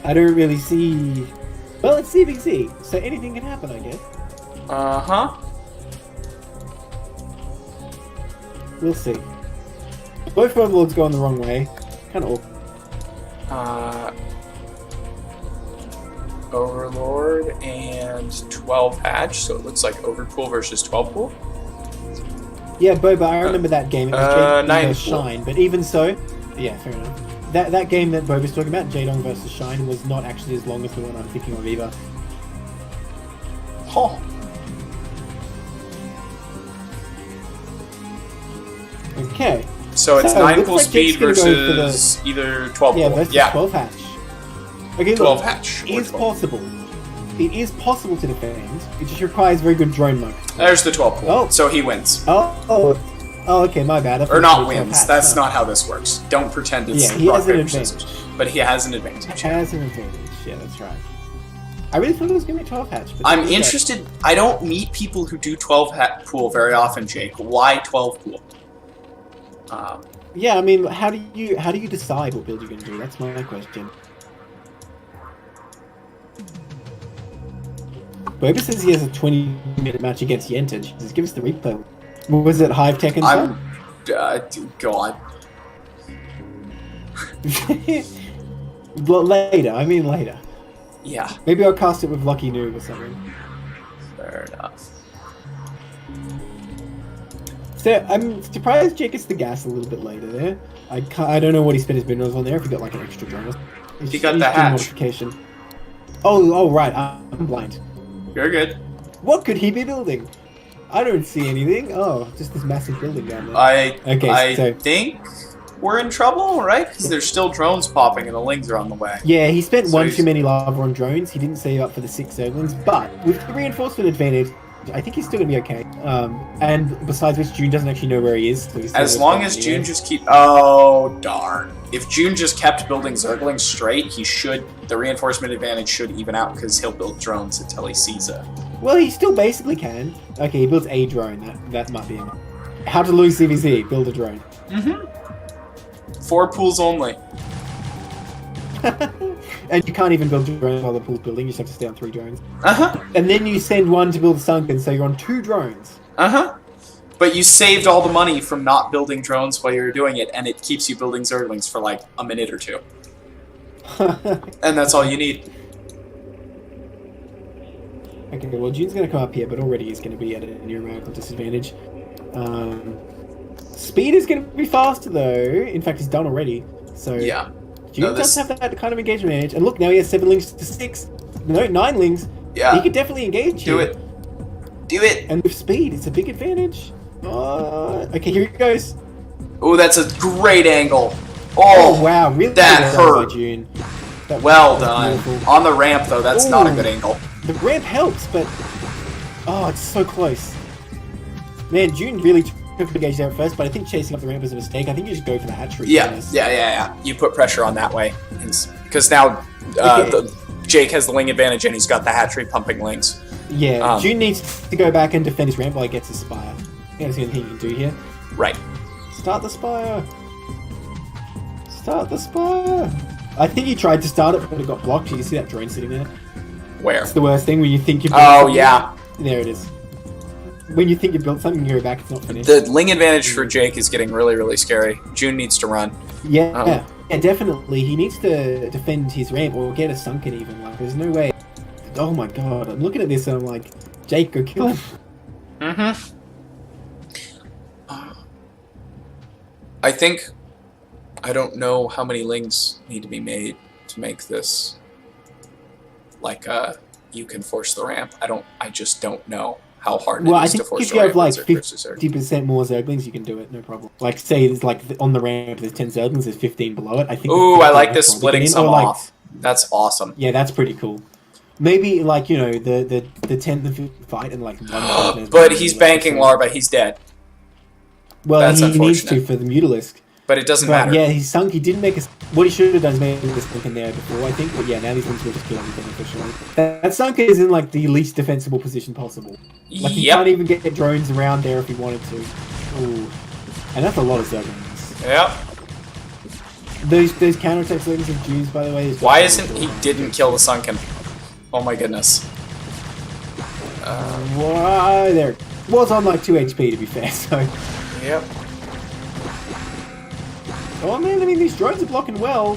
I don't really see... Well, it's CBC, so anything can happen, I guess. Uh-huh. We'll see. Both overlords going the wrong way. Kind of Overlord and 12 hatch, so it looks like Overpool versus 12 pool. Yeah, Boba, I remember that game. It was Jade 9 versus Shine, but even so, yeah, fair enough. That game that Boba's talking about, Jadong versus Shine, was not actually as long as the one I'm thinking of either. Oh. Okay. So it's 9 pool looks like Jake's speed gonna go versus either 12 Yeah, pool. versus Yeah, 12 hatch. Okay, 12 look, hatch. it is possible. It is possible to defend. It just requires very good drone luck. There's the 12 pool. Oh. So he wins. Oh, okay, my bad. I thought Or it not was 12 wins. hatch. That's No. not how this works. Don't pretend it's Yeah, he rock, has an paper, advantage. scissors. But he has an advantage. Has an advantage. Yeah, that's right. I really thought it was going to be 12 hatch. But I'm okay. interested. I don't meet people who do 12 hat pool very often, Jake. Why 12 pool? Yeah, I mean, how do you decide what build you're going to do? That's my question. Boba says he has a 20-minute match against Yenta. Jesus, give us the replay. Was it Hive Tech and I'm. God. Later, I mean later. Yeah. Maybe I'll cast it with Lucky Noob or something. Fair enough. So I'm surprised Jake gets the gas a little bit later there. I don't know what he spent his minerals on there. If he got like an extra drone. He got the hatch. Modification. Oh right. I'm blind. You're good. What could he be building? I don't see anything. Oh, just this massive building down there. I so think we're in trouble, right? Because there's still drones popping and the lings are on the way. Yeah, he spent So one he's- too many lava on drones. He didn't save up for the 6 Zerglings, but with the reinforcement advantage, I think he's still gonna be okay. And besides which, June doesn't actually know where he is. So he's still As gonna long stay as in the June air. just keep... Oh, darn. If June just kept building Zerglings straight, he should... The reinforcement advantage should even out because he'll build drones until he sees it. Well, he still basically can. Okay, he builds a drone. That might be him. How to lose CVZ? Build a drone. Mm-hmm. 4 pools only. And you can't even build drones while the pool's building. You just have to stay on 3 drones. Uh-huh. And then you send one to build Sunken, so you're on 2 drones. Uh-huh. But you saved all the money from not building drones while you're doing it, and it keeps you building Zerglings for like a minute or 2. And that's all you need. Okay, well, June's going to come up here, but already he's going to be at a numerical disadvantage. Speed is going to be faster, though. In fact, he's done already. So Yeah. June does have that kind of engagement advantage. And look, now he has 7 links to 6. No, 9 links. Yeah. He could definitely engage Do here. it. Do it. And with speed, it's a big advantage. Okay, here he goes. Oh, that's a great angle. Oh, wow, really that well done hurt. by June. That Well was done. beautiful. On the ramp, though, that's not a Ooh. good angle. The ramp helps, but... Oh, it's so close. Man, June really took the engage there at first, but I think chasing up the ramp was a mistake. I think you just go for the hatchery. Yeah. You put pressure on that way. Because now Okay. Jake has the ling advantage and he's got the hatchery pumping lings. Yeah, June needs to go back and defend his ramp while he gets his spire. I think that's the only thing he can do here. Right. Start the spire! Start the spire! I think he tried to start it, but it got blocked. You can see that drone sitting there. Where? It's the worst thing when you think you're... Oh, yeah. There it is. when you think you built something, you go back, it's not finished. The ling advantage for Jake is getting really, really scary. June needs to run. Yeah, yeah, definitely. He needs to defend his ramp or get a sunken even. Like, there's no way. Oh my god, I'm looking at this and I'm like, Jake, go kill him. Mm-hmm. I don't know how many lings need to be made to make this like you can force the ramp. I just don't know how hard it is to force the ramp. Well, I think if you have like 50% more Zerglings, you can do it, no problem. Like, say there's like on the ramp there's 10 Zerglings, there's 15 below it. I think. Ooh, I like this splitting some off. That's awesome. Yeah, that's pretty cool. Maybe like, you know, the 10th and 5th fight and like one. But he's banking Larva. He's dead. Well, that's he needs to for the Mutalisk. But it doesn't matter. Yeah, he sunk. He didn't make a. What he should have done is made this sunken there before, I think. But yeah, now these ones will just kill everything officially. That sunken is in like the least defensible position possible. Like he can't even get drones around there if he wanted to. Ooh, and that's a lot of Zerglings. Yep. Those counterattack Zerglings of June's, by the way. Why isn't he didn't kill the sunken? Oh my goodness. Why there? Was on like 2 HP to be fair. So. Yep. Oh man, I mean these drones are blocking well.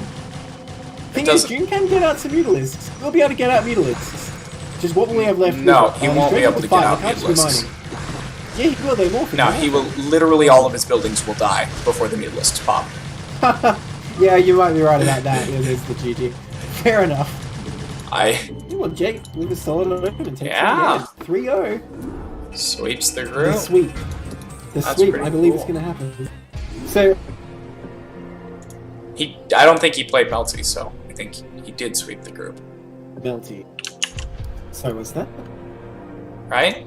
Thing is, June can get out some Mutalisks. We'll be able to get out Mutalisks. Just what will we have left? No, he won't be able to get out Mutalisks. Yeah, he will. They morph. No, he will. Literally, all of his buildings will die before the Mutalisks pop. Yeah, you might be right about that. Yeah, there's the GG. Fair enough. You want Jake with a solid open and take 3-0. Sweeps the group. The sweep. The sweep. I believe it's going to happen. So. I don't think he played mLty, so I think he did sweep the group. mLty. So what's that? Right?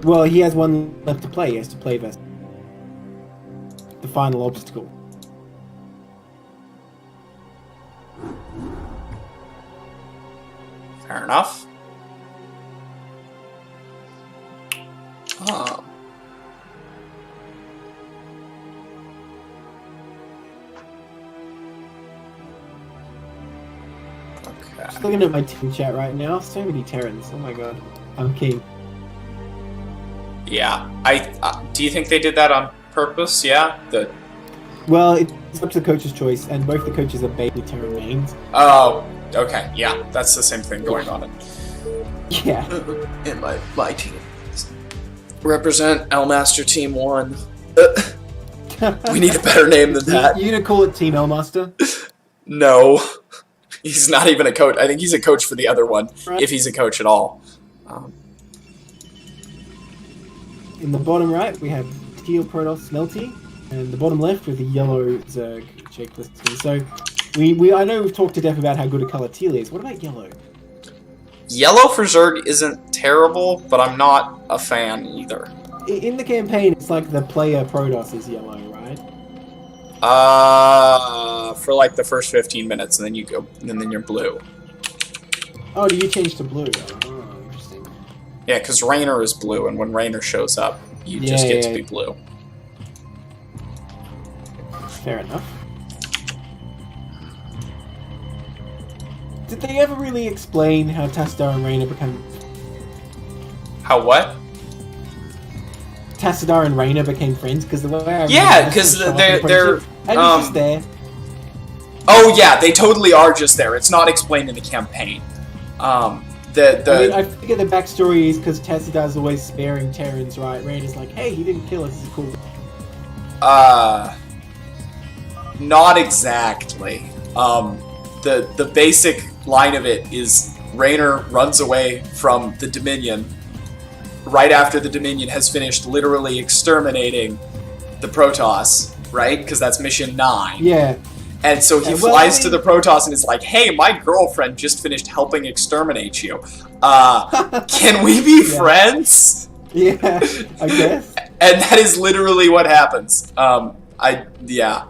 Well, he has one left to play. He has to play the final obstacle. Fair enough. Just looking at my team chat right now, so many Terrans. Oh my god, I'm king. Yeah, do you think they did that on purpose? Yeah. Well, it's up to the coach's choice, and both the coaches are basically Terran mains. Oh, okay. Yeah, that's the same thing going on. Yeah. In my team. Represent Elmaster Team 1. We need a better name than that. You gonna call it Team Elmaster? No. He's not even a coach. I think he's a coach for the other one, if he's a coach at all. In the bottom right, we have Teal Protoss mLty, and the bottom left with the yellow Zerg JakePlissken. So, I know we've talked to death about how good a color teal is. What about yellow? Yellow for Zerg isn't terrible, but I'm not a fan either. In the campaign, it's like the player Protoss is yellow, right? For like the first 15 minutes, and then you go, and then you're blue. Oh, do you change to blue? Oh, interesting. Yeah, because Raynor is blue, and when Raynor shows up, you just get to be blue. Fair enough. Did they ever really explain how Tassadar and Raynor become... How what? Tassadar and Raynor became friends, because the way I yeah, because they're and he's just there. Oh yeah, they totally are just there. It's not explained in the campaign. I figure the backstory is because Tassadar's always sparing Terrans, right? Raynor's like, hey, he didn't kill us, this is cool. Not exactly. The basic line of it is Raynor runs away from the Dominion right after the Dominion has finished literally exterminating the Protoss, right? Because that's mission 9. Yeah. And so he flies to the Protoss and is like, hey, my girlfriend just finished helping exterminate you. Can we be friends? Yeah, I guess. And that is literally what happens. Yeah.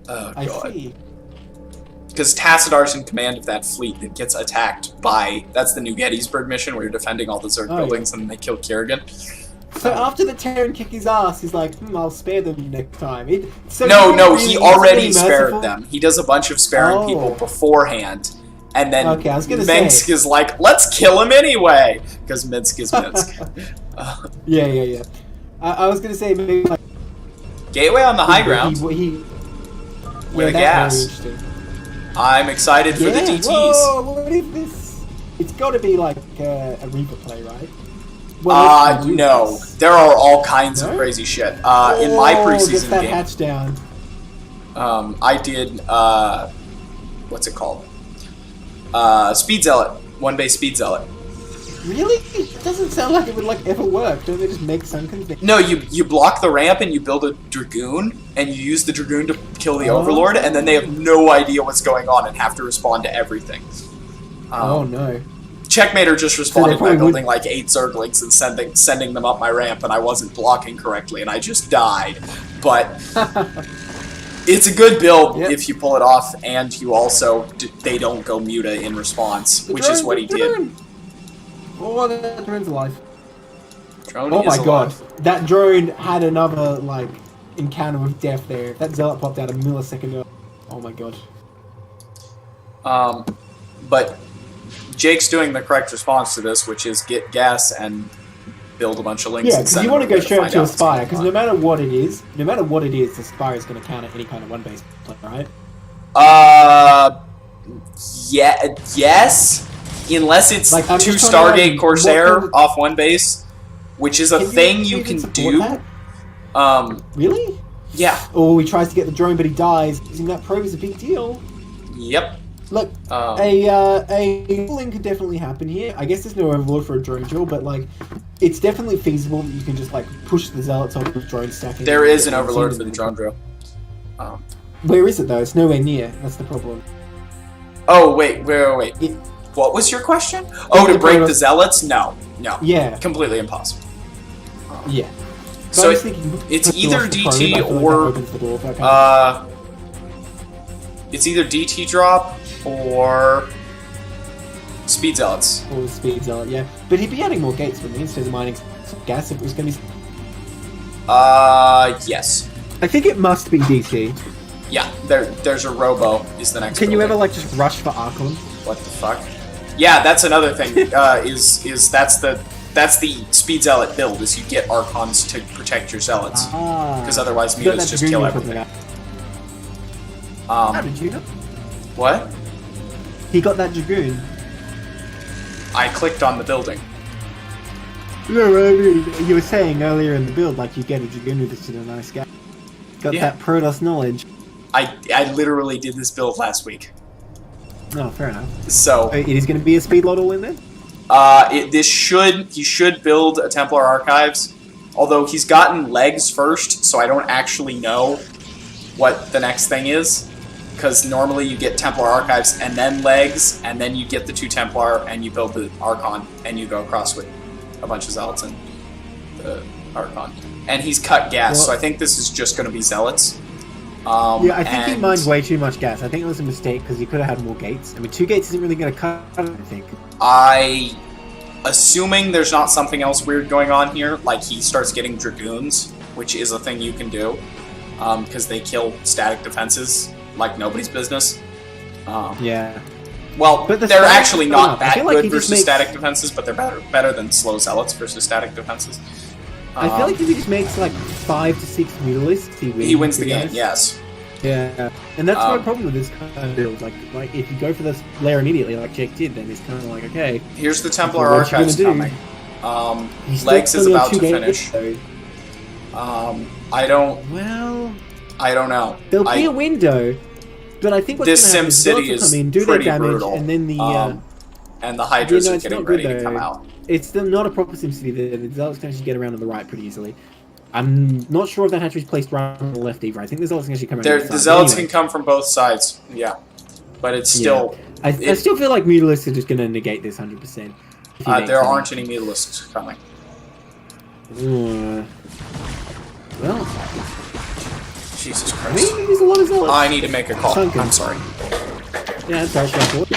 Oh, God. I see. Because Tassadar's in command of that fleet that gets attacked by... That's the New Gettysburg mission where you're defending all the Zerg buildings and they kill Kerrigan. So after the Terran kick his ass, he's like, I'll spare them next time. No, he already spared them. He does a bunch of sparing people beforehand. And then Okay, I was gonna Minsk say. is like, let's kill him anyway, because Minsk is Minsk. Yeah. I was gonna say maybe like Gateway on the high ground with a that's gas. very interesting. I'm excited for the DTs. Whoa, what is this? It's got to be like a Reaper play, right? Well, No. There are all kinds of crazy shit. In my preseason gets that game, hatch down. I did, what's it called? Speed Zealot. One base Speed Zealot. Really? It doesn't sound like it would like ever work. Don't they just make Sunken? No, you block the ramp and you build a Dragoon, and you use the Dragoon to kill the Overlord, and then they have no idea what's going on and have to respond to everything. Oh no. Checkmater just responded So by building like 8 Zerglings and sending them up my ramp, and I wasn't blocking correctly, and I just died. But it's a good build if you pull it off, and you also they don't go Muta in response, which is what he did. Oh, that drone's alive. Drone oh my is god, alive. that drone had another like encounter with death there. If that Zealot popped out a millisecond ago. Oh my god. But Jake's doing the correct response to this, which is get gas and build a bunch of links. Yeah, because you want to go straight to a Spire, because no matter what it is, the Spire is going to counter any kind of one-base play, right? Yes. Unless it's like, 2 Stargate Corsair off one base, which is a thing you can do. That? Really? Yeah. Oh, he tries to get the drone, but he dies. Using that probe is a big deal. Yep. Look, a dueling could definitely happen here. I guess there's no Overlord for a drone duel, but like, it's definitely feasible that you can just like push the Zealots off with drone stacking. There is an Overlord for the drone drill. Where is it though? It's nowhere near. That's the problem. Oh wait. What was your question? Oh, to break the Zealots? No. Yeah. Completely impossible. Yeah. So it's either DT or it's either DT drop or Speed Zealots. Or Speed Zealot, yeah. But he'd be adding more gates for me instead of mining some gas if it was going to be... Yes. I think it must be DT. Yeah, there's a Robo is the next Can you building. ever, like, just rush for Archon? What the fuck? Yeah, that's another thing, that's the Speed Zealot build, is you get Archons to protect your Zealots. Because otherwise Mutas just kill everything. How did you know? What? He got that Dragoon. I clicked on the building. No, I mean, you were saying earlier in the build, like, you get a Dragoon with this in a nice guy. Got that Protoss knowledge. I literally did this build last week. Oh, fair enough. So it is going to be a speed lot all in then? He should build a Templar Archives, although he's gotten legs first, so I don't actually know what the next thing is, because normally you get Templar Archives and then legs, and then you get the 2 Templar and you build the Archon, and you go across with a bunch of Zealots and the Archon. And he's cut gas, so I think this is just going to be Zealots. Yeah, I think he mined way too much gas. I think it was a mistake because he could have had more gates. I mean, 2 gates isn't really going to cut it, I think. Assuming there's not something else weird going on here, like he starts getting Dragoons, which is a thing you can do, because they kill static defenses like nobody's business. Yeah. Well, but they're actually not that good like versus static defenses, but they're better than slow Zealots versus static defenses. I feel like if he just makes like 5 to 6 Mutalisks, he wins the game, yes. Yeah, and that's my problem with this kind of build. Like if you go for this layer immediately, like Jake did, then it's kind of like, okay. Here's the Templar Archives coming. Legs is about to finish. I don't know. There'll be a window, but I think what's this going to happen is SimCity is come in, do their pretty damage, brutal, and then the and the Hydras are getting ready to come out. It's still not a proper SimCity. The Zealots can actually get around on the right pretty easily. I'm not sure if that hatchery's placed right on the left either. I think the Zealots can actually come around the Zealots can come from both sides, yeah. But it's still... I still feel like Mutalisks are just going to negate this 100%. There aren't any Mutalisks coming. Well... Jesus Christ. I mean, there's a lot of Zealots. I need to make a call. I'm sorry. Yeah, that's right.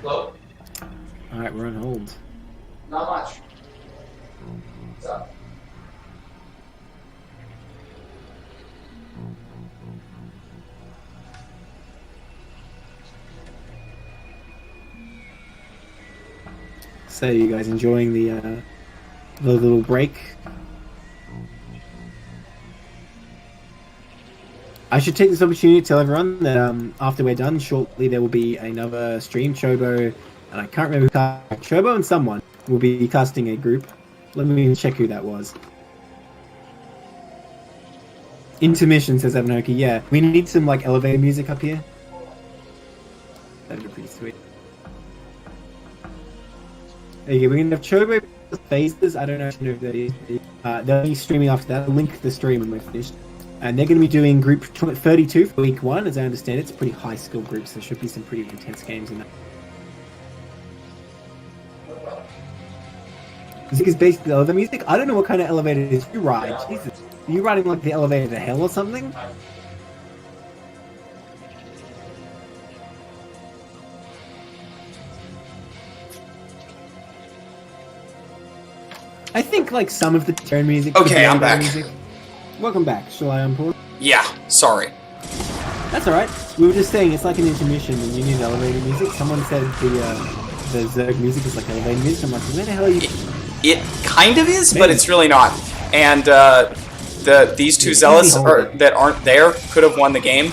Hello? Alright, we're on hold. Not much. What's up? So you guys enjoying the little break? I should take this opportunity to tell everyone that after we're done, shortly there will be another stream. Chobo, and I can't remember who Chobo and someone will be casting a group. Let me check who that was. Intermission, says Avanoki. Yeah, we need some like elevator music up here. That'd be pretty sweet. There you go. We're gonna have Chobo phases. I don't know if you know who that is. They'll be streaming after that. I'll link the stream when we're finished. And they're going to be doing group 32 for week 1. As I understand it, it's a pretty high skill group, so there should be some pretty intense games in that. Music is basically elevator music. I don't know what kind of elevator it is you ride. Jesus. Are you riding like the elevator to hell or something? I think like some of the turn music. Okay, I'm back. Music. Welcome back. Shall I unpause? Yeah, sorry. That's alright. We were just saying it's like an intermission and you need elevator music. Someone said the Zerg music is like elevator music. I'm like, where the hell are you? It kind of is, Maybe. but it's really not. And these two zealots that aren't there could have won the game,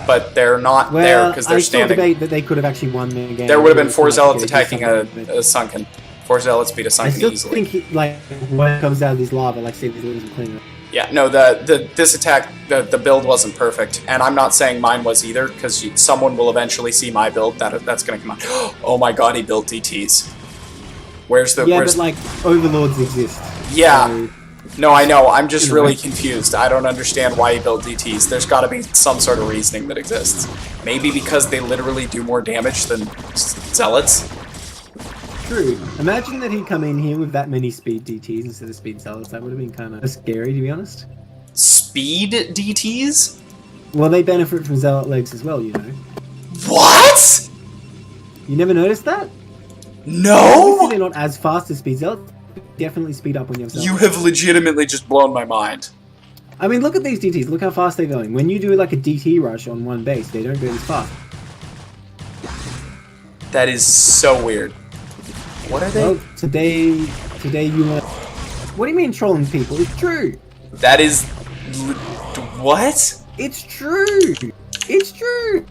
but they're not there because they're standing. I still debate that they could have actually won the game. There would have been 4 zealots attacking a sunken. 4 zealots beat a sunken easily. I still think like when it comes out of these lava, like say these losers clean up. Yeah, no, this attack, the build wasn't perfect, and I'm not saying mine was either, because someone will eventually see my build, that's going to come out. Oh my god, he built DTs. Where's the... Yeah, but like, overlords exist. Yeah. So, no, I know, I'm just really confused. I don't understand why he built DTs. There's got to be some sort of reasoning that exists. Maybe because they literally do more damage than zealots? True. Imagine that he'd come in here with that many speed DTs instead of speed zealots. That would have been kind of scary, to be honest. Speed DTs? Well, they benefit from zealot legs as well, you know. What? You never noticed that? No! Obviously they're not as fast as speed zealots. Definitely speed up when you have zealots. You have legitimately just blown my mind. I mean, look at these DTs. Look how fast they're going. When you do like a DT rush on one base, they don't go as fast. That is so weird. What are they? Well, today you learned... What do you mean trolling people? It's true. That is... What? It's true. It's true.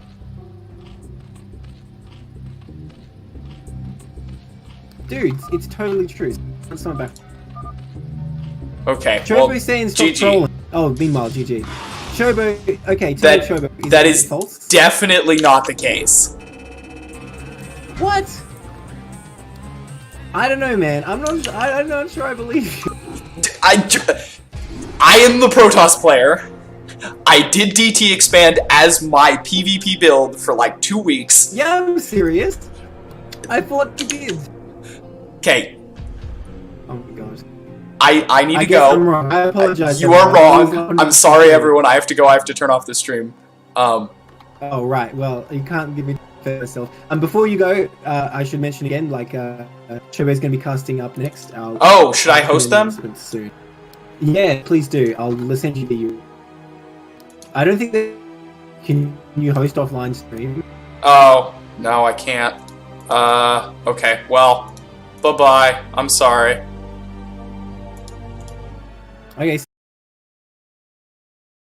Dude, it's totally true. It's not back. Okay, Chobo well, saying stop GG. trolling. Oh, meanwhile, GG. Chobo, okay, tell me Chobo. That is false? definitely not the case. What? I don't know, man. I'm not sure I believe you. I am the Protoss player. I did DT expand as my PvP build for like 2 weeks. Yeah, I'm serious. I thought you did. Okay. Oh my gosh. I need to guess go. I'm wrong. I apologize. You are wrong. I'm sorry, everyone. I have to go. I have to turn off the stream. Oh, right. Well, you can't give me yourself. Before you go, I should mention again, like, Chobo's going to be casting up next. Should I host them? Soon. Yeah, please do. I'll send you the... I don't think that... Can you host offline stream? Oh, no, I can't. Okay, well, bye-bye. I'm sorry. Okay.